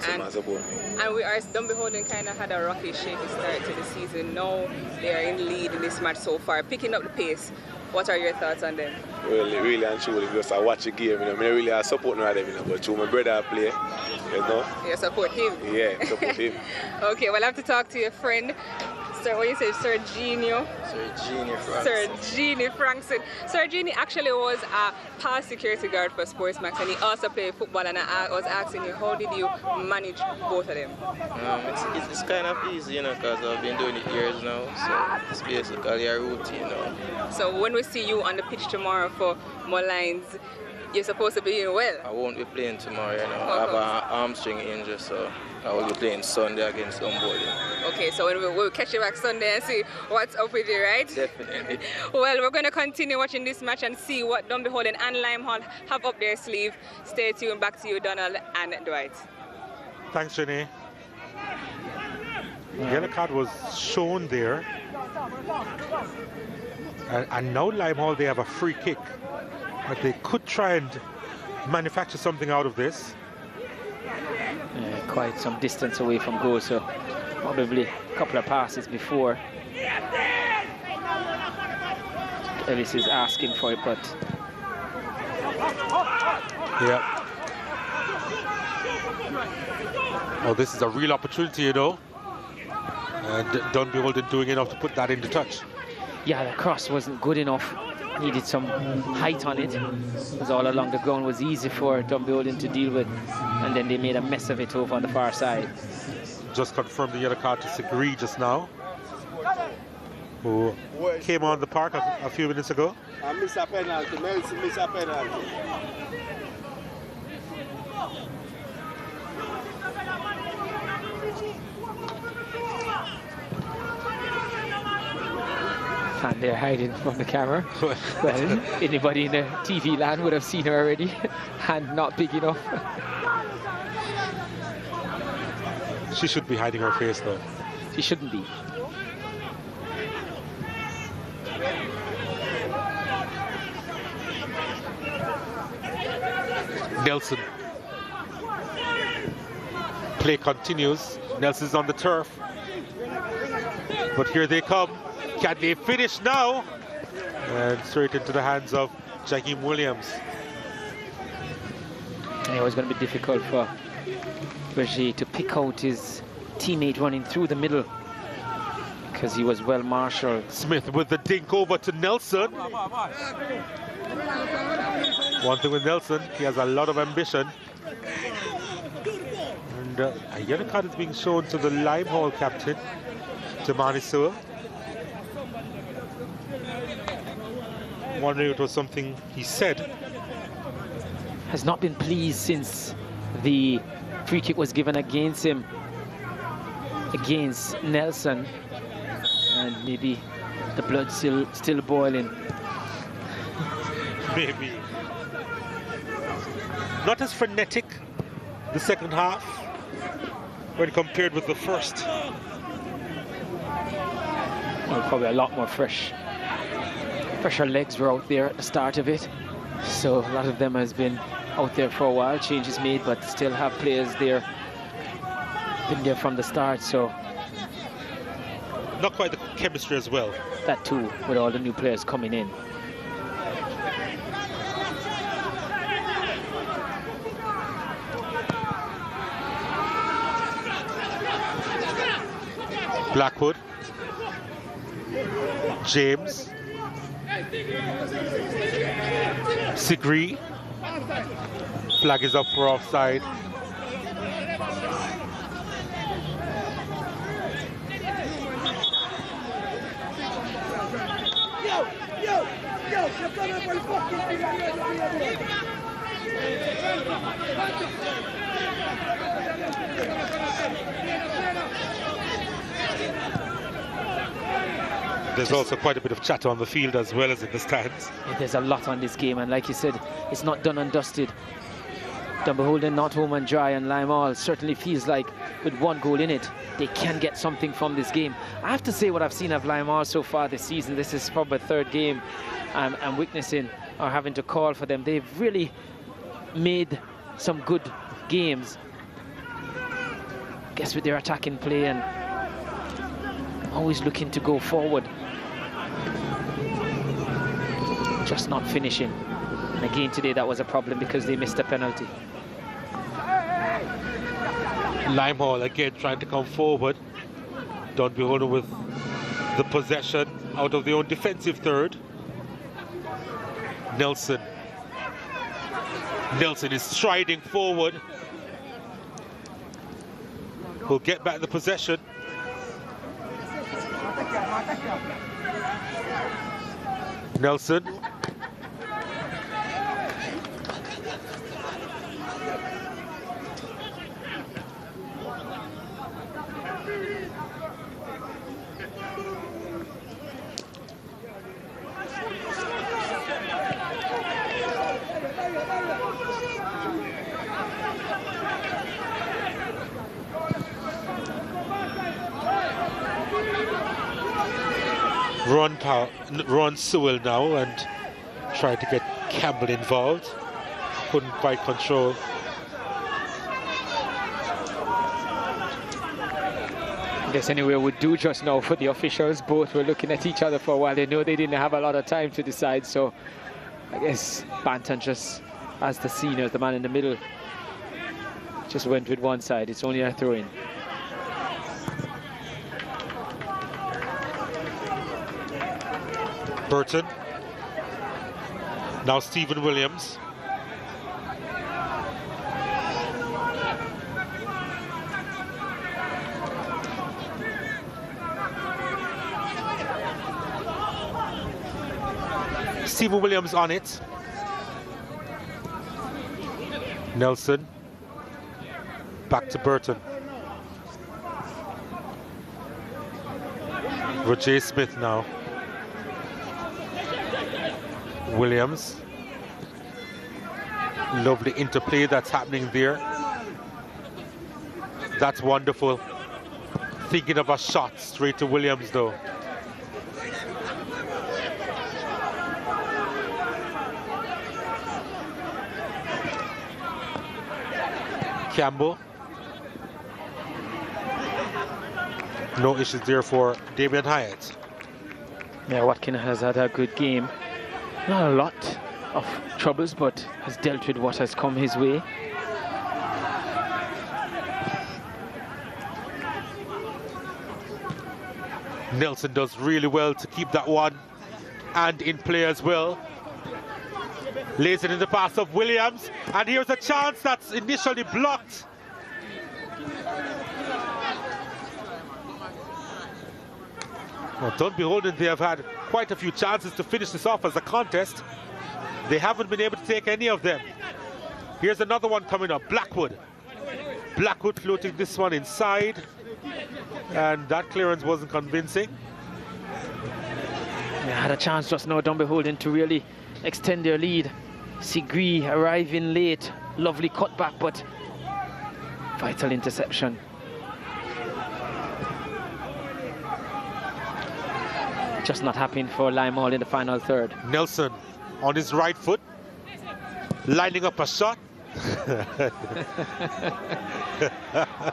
Support me. And we are, Dunbeholden kind of had a rocky, shaky start to the season. Now they are in the lead in this match so far, picking up the pace. What are your thoughts on them? Really and truly, because I watch the game, you know, I really support them, you know, but through my brother play, you know. You support him? Yeah, support him. Okay, well, I have to talk to your friend. Sir, what do you say, Sir Genio? Sir Genie Frankson. Sir Genie actually was a past security guard for SportsMax, and he also played football, and I was asking you, how did you manage both of them? It's kind of easy, you know, because I've been doing it years now, so it's basically a routine, you know. So when we see you on the pitch tomorrow for Moulines, you're supposed to be doing well? I won't be playing tomorrow, you know. I have an hamstring injury, so I will be playing Sunday against Dunbeholden. Okay, so we'll catch you back Sunday and see what's up with you, right? Definitely. Well, we're going to continue watching this match and see what Dunbeholden and Limehall have up their sleeve. Stay tuned. Back to you, Donald and Dwight. Thanks, Jenny. Yellow card was shown there. And now Limehall, they have a free kick. But they could try and manufacture something out of this. Yeah, quite some distance away from goal, so probably a couple of passes before. Ellis is asking for it, but... Yeah. Oh, this is a real opportunity, you know. And Dunbeholden doing enough to put that into touch. Yeah, the cross wasn't good enough. Needed some height on it. Because all along the ground was easy for Dunbeholden to deal with. And then they made a mess of it over on the far side. Just confirmed the yellow card to Segree just now, who came on the park a few minutes ago. I miss a penalty. Nelson miss a penalty. And they're hiding from the camera. Well, anybody in the TV land would have seen her already. Hand not big enough. She should be hiding her face though. She shouldn't be. Nelson. Play continues. Nelson's on the turf. But here they come. Can they finish now? And straight into the hands of Jaheim Williams. And it was going to be difficult for Berger to pick out his teammate running through the middle because he was well marshaled. Smith with the dink over to Nelson. One thing with Nelson, he has a lot of ambition. And a yellow card is being shown to the Limehall captain, Jamani Sewer. Wondering if it was something he said. Has not been pleased since the free kick was given against him, against Nelson. And maybe the blood's still boiling. Maybe. Not as frenetic the second half when compared with the first. Well, probably a lot more fresher legs were out there at the start of it. So a lot of them has been out there for a while, changes made, but still have players there, been there from the start, so. Not quite the chemistry as well. That too, with all the new players coming in. Blackwood, James, Sigri, flag is up for offside. There's also quite a bit of chatter on the field as well as in the stands. Yeah, there's a lot on this game, and like you said, it's not done and dusted. Dunbeholden not home and dry, and Limehall certainly feels like with one goal in it, they can get something from this game. I have to say what I've seen of Limehall so far this season, this is probably the third game I'm witnessing or having to call for them. They've really made some good games. Guess with their attacking play and always looking to go forward. Just not finishing. And again today that was a problem because they missed a penalty. Limehall again trying to come forward. Dunbeholden with the possession out of their own defensive third. Nelson. Nelson is striding forward. Will get back the possession. Nelson. Ron Sewell now and tried to get Campbell involved. Couldn't quite control. I guess anyway would do just now for the officials. Both were looking at each other for a while. They know they didn't have a lot of time to decide, so I guess Banton just, as the senior, the man in the middle, just went with one side. It's only a throw-in. Burton. Now Stephen Williams. Stephen Williams on it. Nelson. Back to Burton. Roger Smith now. Williams. Lovely interplay that's happening there. That's wonderful. Thinking of a shot straight to Williams though. Campbell. No issues there for Damian Hyatt. Yeah, Watkin has had a good game. Not a lot of troubles, but has dealt with what has come his way. Nelson does really well to keep that one and in play as well. Lays it in the pass of Williams, and here's a chance that's initially blocked. Well, Dunbeholden, they have had quite a few chances to finish this off as a contest. They haven't been able to take any of them. Here's another one coming up, Blackwood. Blackwood floating this one inside, and that clearance wasn't convincing. They had a chance just now, Dunbeholden, to really extend their lead. Sigri arriving late, lovely cutback, but vital interception. Just not happening for Limehall in the final third. Nelson on his right foot, lining up a shot.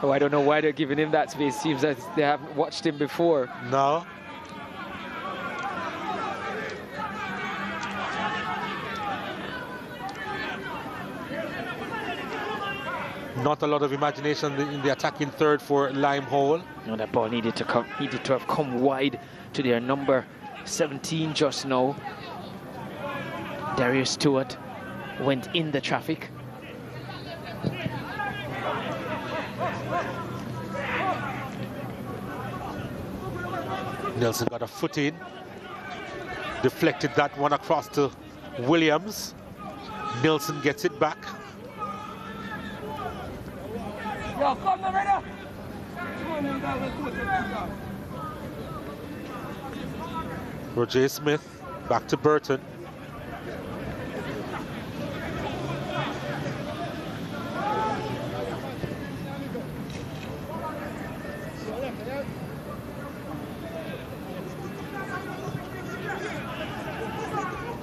Oh, I don't know why they're giving him that space. Seems as they haven't watched him before. No. Not a lot of imagination in the attacking third for Limehall. No, that ball needed to have come wide to their number 17 just now. Darius Stewart went in the traffic. Nelson got a foot in, deflected that one across to Williams. Nelson gets it back. Roger Smith back to Burton.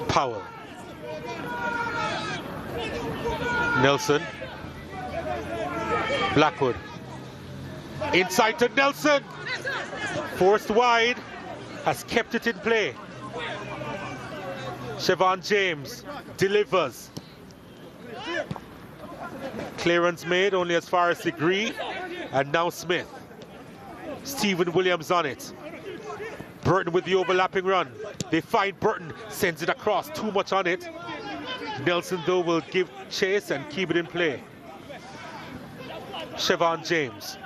Powell. Nelson. Blackwood. Inside to Nelson. Forced wide. Has kept it in play. Siobhan James delivers. Clearance made only as far as Degree. And now Smith. Stephen Williams on it. Burton with the overlapping run. They find Burton, sends it across, too much on it. Nelson though will give chase and keep it in play. Siobhan James.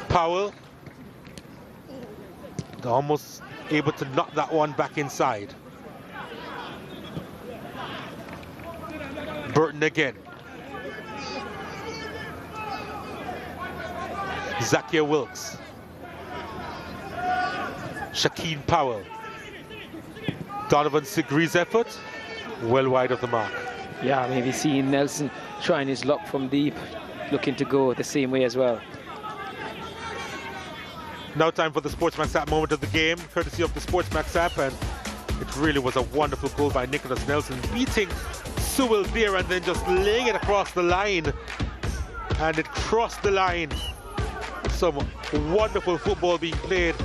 Powell. Almost able to knock that one back inside. Burton again. Zakia Wilkes. Shakeen Powell. Donovan Sigri's effort, well wide of the mark. Yeah, maybe seeing Nelson trying his luck from deep, looking to go the same way as well. Now time for the SportsMax app moment of the game, courtesy of the SportsMax app, and it really was a wonderful goal by Nicholas Nelson, beating Sewell there and then just laying it across the line, and it crossed the line. Some wonderful football being played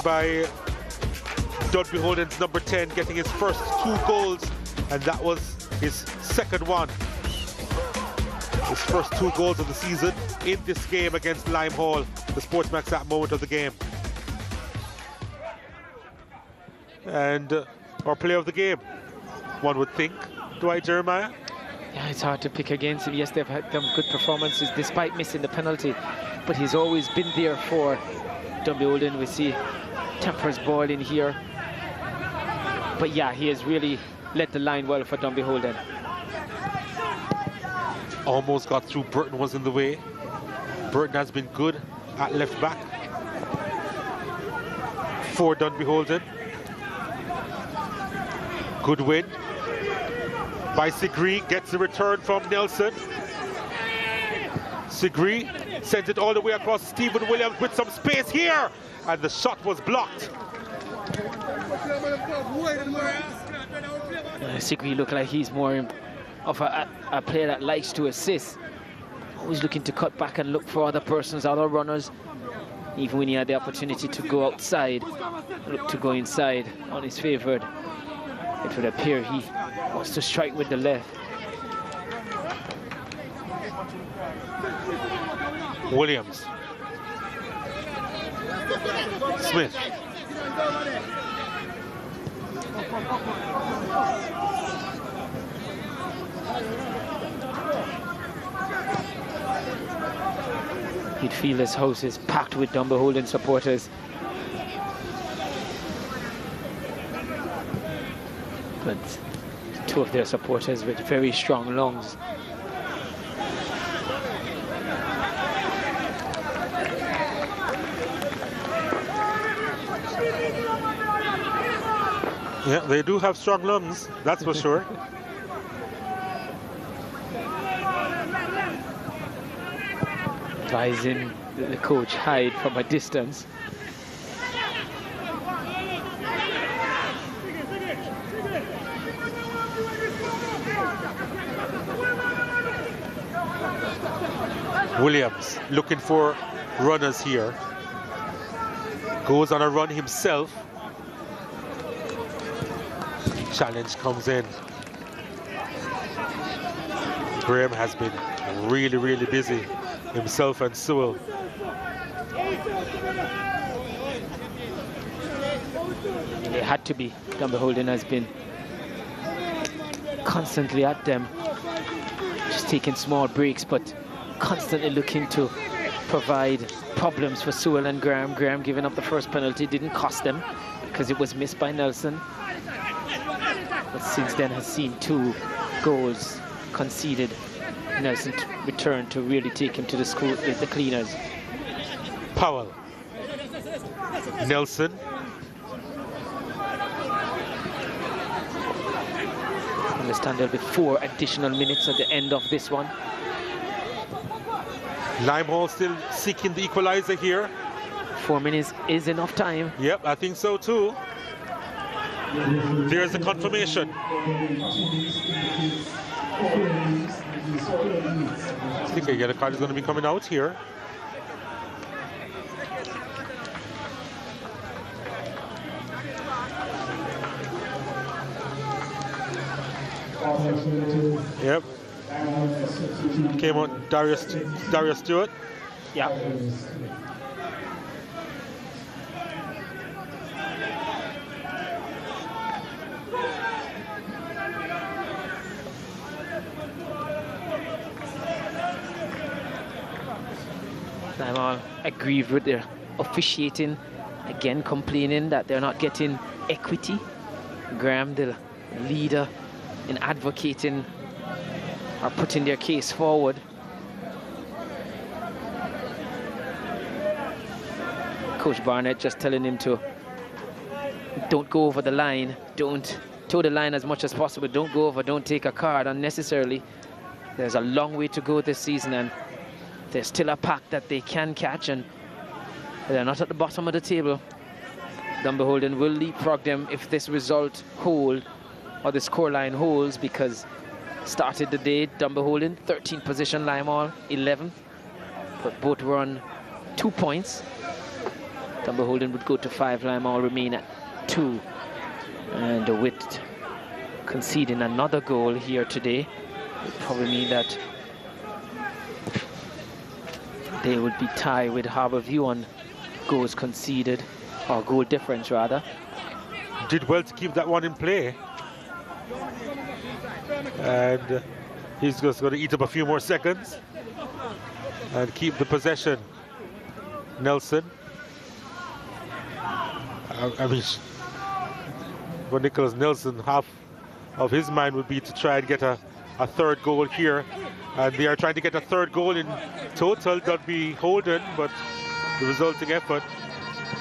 by Dunbeholden's number 10, getting his first 2 goals, and that was his second one. His first 2 goals of the season in this game against Limehall, the SportsMax app moment of the game. And our player of the game, one would think, Dwight Jeremiah. Yeah, it's hard to pick against him. Yes, they've had some good performances despite missing the penalty, but he's always been there for Dunbeholden. We see Temper's ball in here. But yeah, he has really led the line well for Dunbeholden. Almost got through. Burton was in the way. Burton has been good at left back for Dunbeholden. Good win by Sigri, gets the return from Nelson. Sigri sends it all the way across. Stephen Williams with some space here, and the shot was blocked. Sigri looked like he's more of a player that likes to assist. Always looking to cut back and look for other persons, other runners. Even when he had the opportunity to go outside, look to go inside on his favored. It would appear he wants to strike with the left. Williams. Smith. You'd feel this house is packed with Dunbeholden supporters. But two of their supporters with very strong lungs. Yeah, they do have strong lungs, that's for sure. Advising the coach hide from a distance. Williams looking for runners here. Goes on a run himself. Challenge comes in. Graham has been really busy, himself and Sewell. They had to be. Dunbeholden has been constantly at them, just taking small breaks, but constantly looking to provide problems for Sewell and Graham. Graham giving up the first penalty didn't cost them because it was missed by Nelson. But since then has seen 2 goals conceded. Nelson returned to really take him to the school with the cleaners. Powell. Nelson. Understand there'll be 4 additional minutes at the end of this one. Limehall still seeking the equalizer here. 4 minutes is enough time. Yep, I think so too. There's the confirmation. I think a yellow card is going to be coming out here. Yep. Came on Darius Stewart. Yeah. I'm all aggrieved with their officiating, again complaining that they're not getting equity. Graham, the leader in advocating or putting their case forward. Coach Barnett just telling him to don't go over the line, don't toe the line as much as possible, don't go over, don't take a card unnecessarily. There's a long way to go this season, and there's still a pack that they can catch, and they're not at the bottom of the table. Dunbeholden will leapfrog them if this result holds, or the scoreline holds, because started the day, Dunbeholden, 13th position, Limehall, 11th. But both were on 2 points. Dunbeholden would go to 5, Limehall remain at 2. And with conceding another goal here today, it would probably mean that they would be tied with Harbourview on goals conceded, or goal difference rather. Did well to keep that one in play. And he's just going to eat up a few more seconds and keep the possession. Nelson. I mean, for Nicholas Nelson, half of his mind would be to try and get a third goal here. And they are trying to get a third goal in total. Dunbeholden, but the resulting effort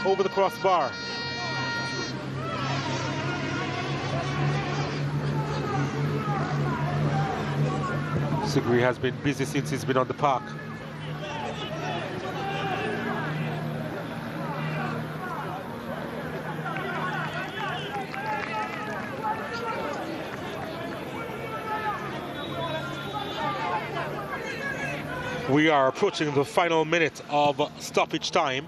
over the crossbar. Sigri has been busy since he's been on the park. We are approaching the final minute of stoppage time.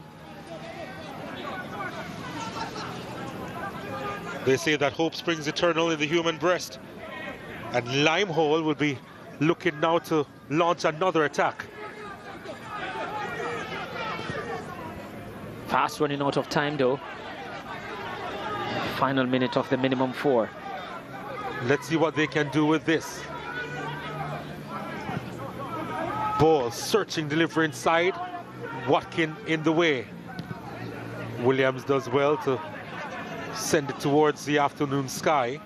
They say that hope springs eternal in the human breast. And Limehole will be looking now to launch another attack. Fast running out of time though. Final minute of the minimum 4. Let's see what they can do with this. Ball searching, delivery inside. Watkin in the way. Williams does well to send it towards the afternoon sky.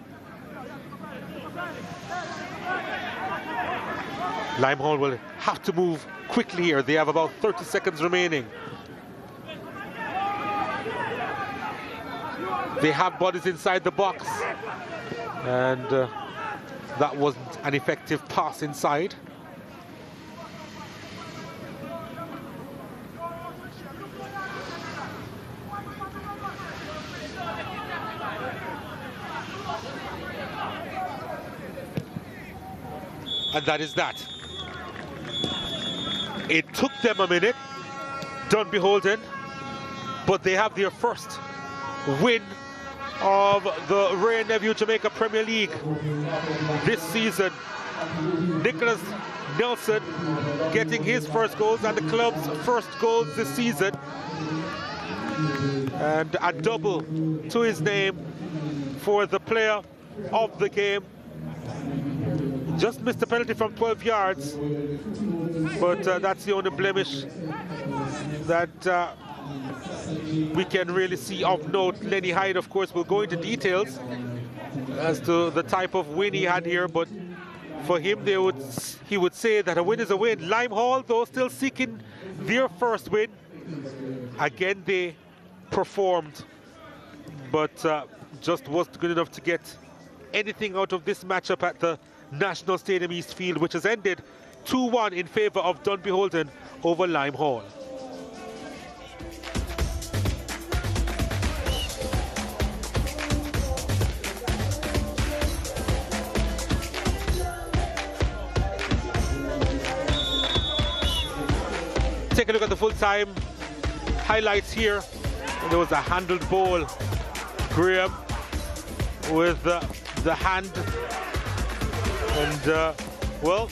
Limehall will have to move quickly here. They have about 30 seconds remaining. They have bodies inside the box. And that wasn't an effective pass inside. And that is that. It took them a minute, Dunbeholden, but they have their first win of the Ray Nephew Jamaica Premier League this season. Nicholas Nelson getting his first goals and the club's first goals this season. And a double to his name for the player of the game. Just missed the penalty from 12 yards, but that's the only blemish that we can really see of note. Lenny Hyde, of course, will go into details as to the type of win he had here, but for him, he would say that a win is a win. Limehall, though, still seeking their first win. Again, they performed, but just wasn't good enough to get anything out of this matchup at the National Stadium East Field, which has ended 2-1 in favour of Dunbeholden over Limehall. Take a look at the full-time highlights here. There was a handled ball. Graham with the hand. And, well,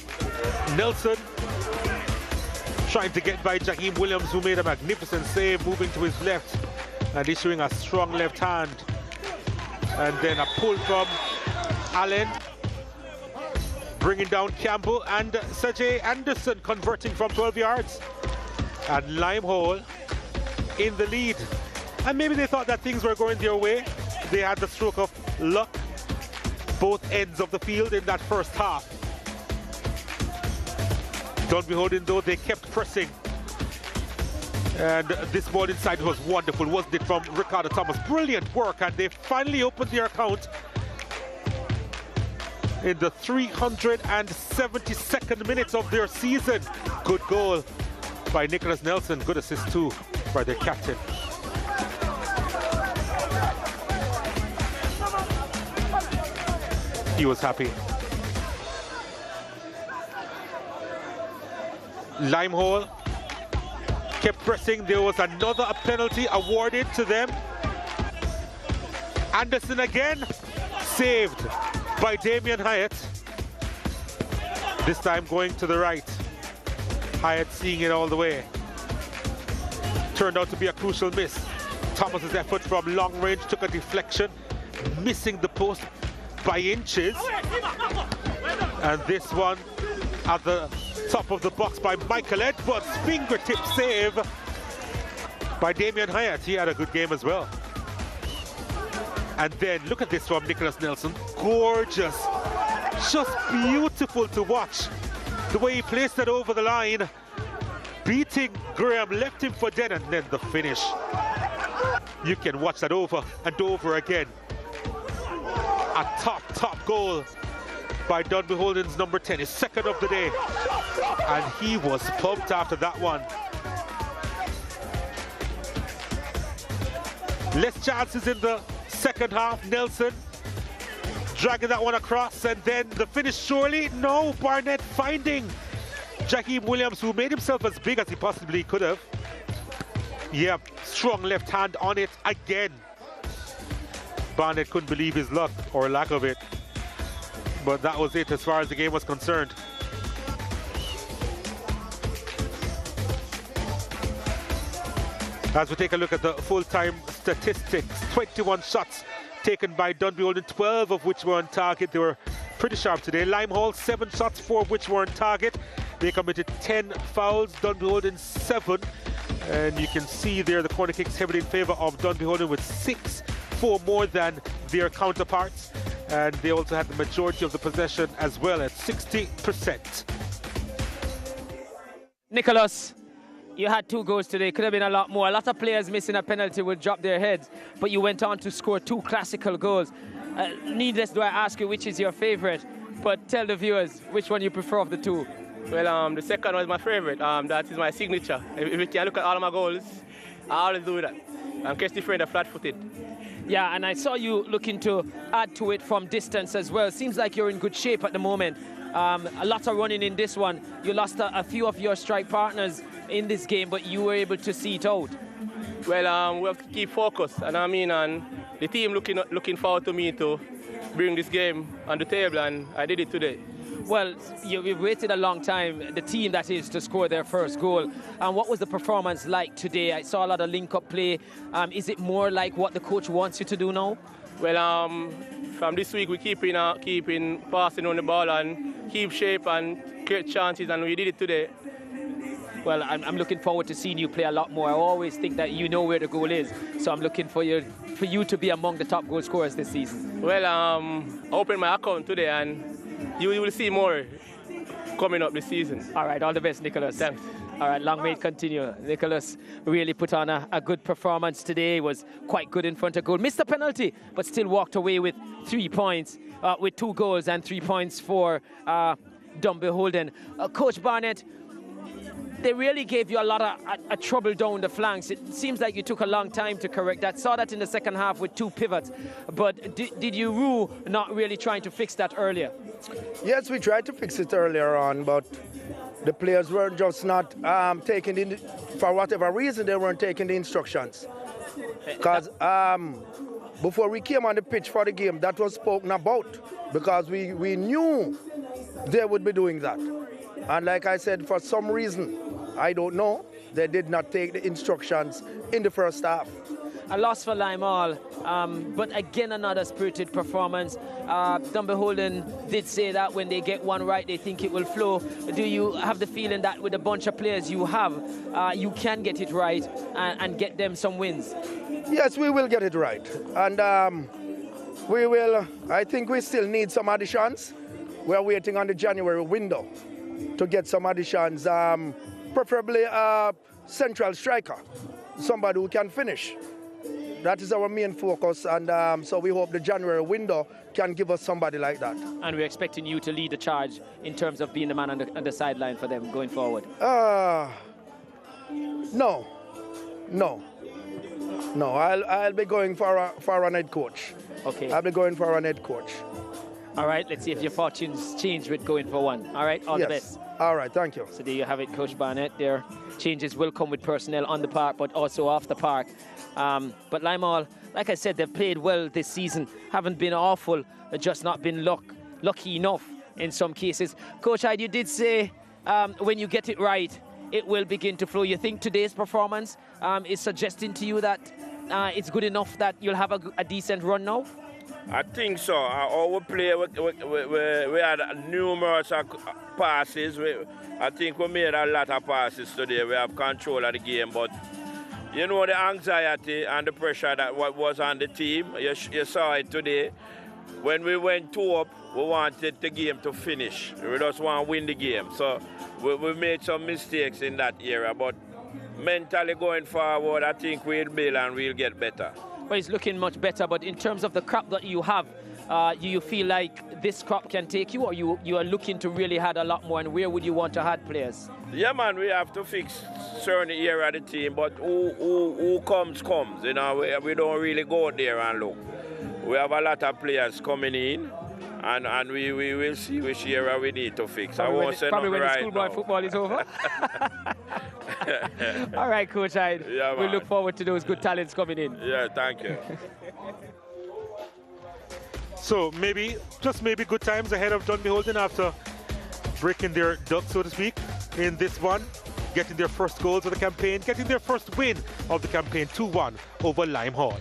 Nelson trying to get by Jaheim Williams, who made a magnificent save, moving to his left and issuing a strong left hand. And then a pull from Allen, bringing down Campbell, and Sajay Anderson converting from 12 yards. And Limehall in the lead. And maybe they thought that things were going their way. They had the stroke of luck both ends of the field in that first half. Dunbeholden, though, they kept pressing. And this ball inside was wonderful, wasn't it, from Ricardo Thomas? Brilliant work, and they finally opened their account in the 372nd minute of their season. Good goal by Nicholas Nelson, good assist too by their captain. He was happy. Limehall kept pressing. There was another penalty awarded to them. Anderson again, saved by Damien Hyatt. This time going to the right. Hyatt seeing it all the way. Turned out to be a crucial miss. Thomas's effort from long range took a deflection, missing the post by inches. And this one at the top of the box by Michael Edwards. Fingertip save by Damien Hyatt. He had a good game as well. And then look at this from Nicholas Nelson. Gorgeous. Just beautiful to watch. The way he placed it over the line. Beating Graham, left him for dead, and then the finish. You can watch that over and over again. A top goal by Dunbeholden's number 10, his second of the day. And he was pumped after that one. Less chances in the second half. Nelson dragging that one across, and then the finish surely. No, Barnett finding Jakeem Williams, who made himself as big as he possibly could have. Yeah, strong left hand on it again. Barnett couldn't believe his luck, or lack of it. But that was it as far as the game was concerned. As we take a look at the full-time statistics, 21 shots taken by Dunbeholden, 12 of which were on target. They were pretty sharp today. Limehall, 7 shots, 4 of which were on target. They committed 10 fouls, Dunbeholden 7. And you can see there the corner kicks heavily in favour of Dunbeholden with 6, 4 more than their counterparts. And they also had the majority of the possession as well at 60%. Nicholas, you had 2 goals today. Could have been a lot more. A lot of players missing a penalty would drop their heads, but you went on to score 2 classical goals. Needless do I ask you which is your favourite, but tell the viewers which one you prefer of the 2. Well, the second one is my favourite. That is my signature. If you can look at all of my goals, I always do that. I'm catch the friend flat-footed. Yeah, and I saw you looking to add to it from distance as well. Seems like you're in good shape at the moment. A lot of running in this one. You lost a few of your strike partners in this game, but you were able to see it out. Well, we have to keep focused, and the team looking forward to me to bring this game on the table, and I did it today. Well, you've waited a long time, the team that is, to score their first goal. And what was the performance like today? I saw a lot of link-up play. Is it more like what the coach wants you to do now? Well, from this week we keeping passing on the ball and keep shape and create chances, and we did it today. Well, I'm looking forward to seeing you play a lot more. I always think that you know where the goal is, so I'm looking for you to be among the top goal scorers this season. Well, I opened my account today, and you will see more coming up this season. All right, all the best, Nicholas. Thanks. All right, long may it continue. Nicholas really put on a good performance today. Was quite good in front of goal. Missed a penalty, but still walked away with 3 points, with 2 goals and 3 points for Dunbeholden. Coach Barnett, they really gave you a lot of trouble down the flanks. It seems like you took a long time to correct that. Saw that in the second half with 2 pivots. But did you rue not really trying to fix that earlier? Yes, we tried to fix it earlier on, but the players were just not taking for whatever reason, they weren't taking the instructions. Because before we came on the pitch for the game, that was spoken about, because we knew they would be doing that. And like I said, for some reason, I don't know, they did not take the instructions in the first half. A loss for Limehall, but again another spirited performance. Dunbeholden did say that when they get one right, they think it will flow. Do you have the feeling that with a bunch of players you have, you can get it right and get them some wins? Yes, we will get it right. And we will, I think we still need some additions. We're waiting on the January window to get some additions, preferably a central striker, somebody who can finish. That is our main focus, and so we hope the January window can give us somebody like that. And we're expecting you to lead the charge in terms of being the man on the sideline for them going forward. No. I'll be going for an head coach. Okay. I'll be going for an head coach. All right, let's see if your fortunes change with going for one. All right, all the best. All right, thank you. So there you have it, Coach Barnett. Their changes will come with personnel on the park, but also off the park. But Limehall, like I said, they've played well this season. Haven't been awful, just not been lucky enough in some cases. Coach Hyde, you did say when you get it right, it will begin to flow. You think today's performance is suggesting to you that it's good enough that you'll have a decent run now? I think so. Our play, we had numerous passes. I think we made a lot of passes today. We have control of the game, but you know the anxiety and the pressure that was on the team. You saw it today. When we went 2 up, we wanted the game to finish. We just want to win the game. So we made some mistakes in that area, but mentally going forward, I think we'll build and we'll get better. Well, it's looking much better, but in terms of the crop that you have, you feel like this crop can take you, or you are looking to really add a lot more, and where would you want to add players? Yeah, man, we have to fix certain area of the team, but who comes. You know, we don't really go there and look. We have a lot of players coming in, and we will see which area we need to fix. Probably I won't say nothing when right the schoolboy now. football is over. All right, Coach Hyde. Yeah, we look forward to those good talents coming in. Yeah, thank you. So just maybe good times ahead of Dunbeholden after breaking their duck, so to speak, in this one, getting their first goals of the campaign, getting their first win of the campaign, 2-1 over Lime Hall.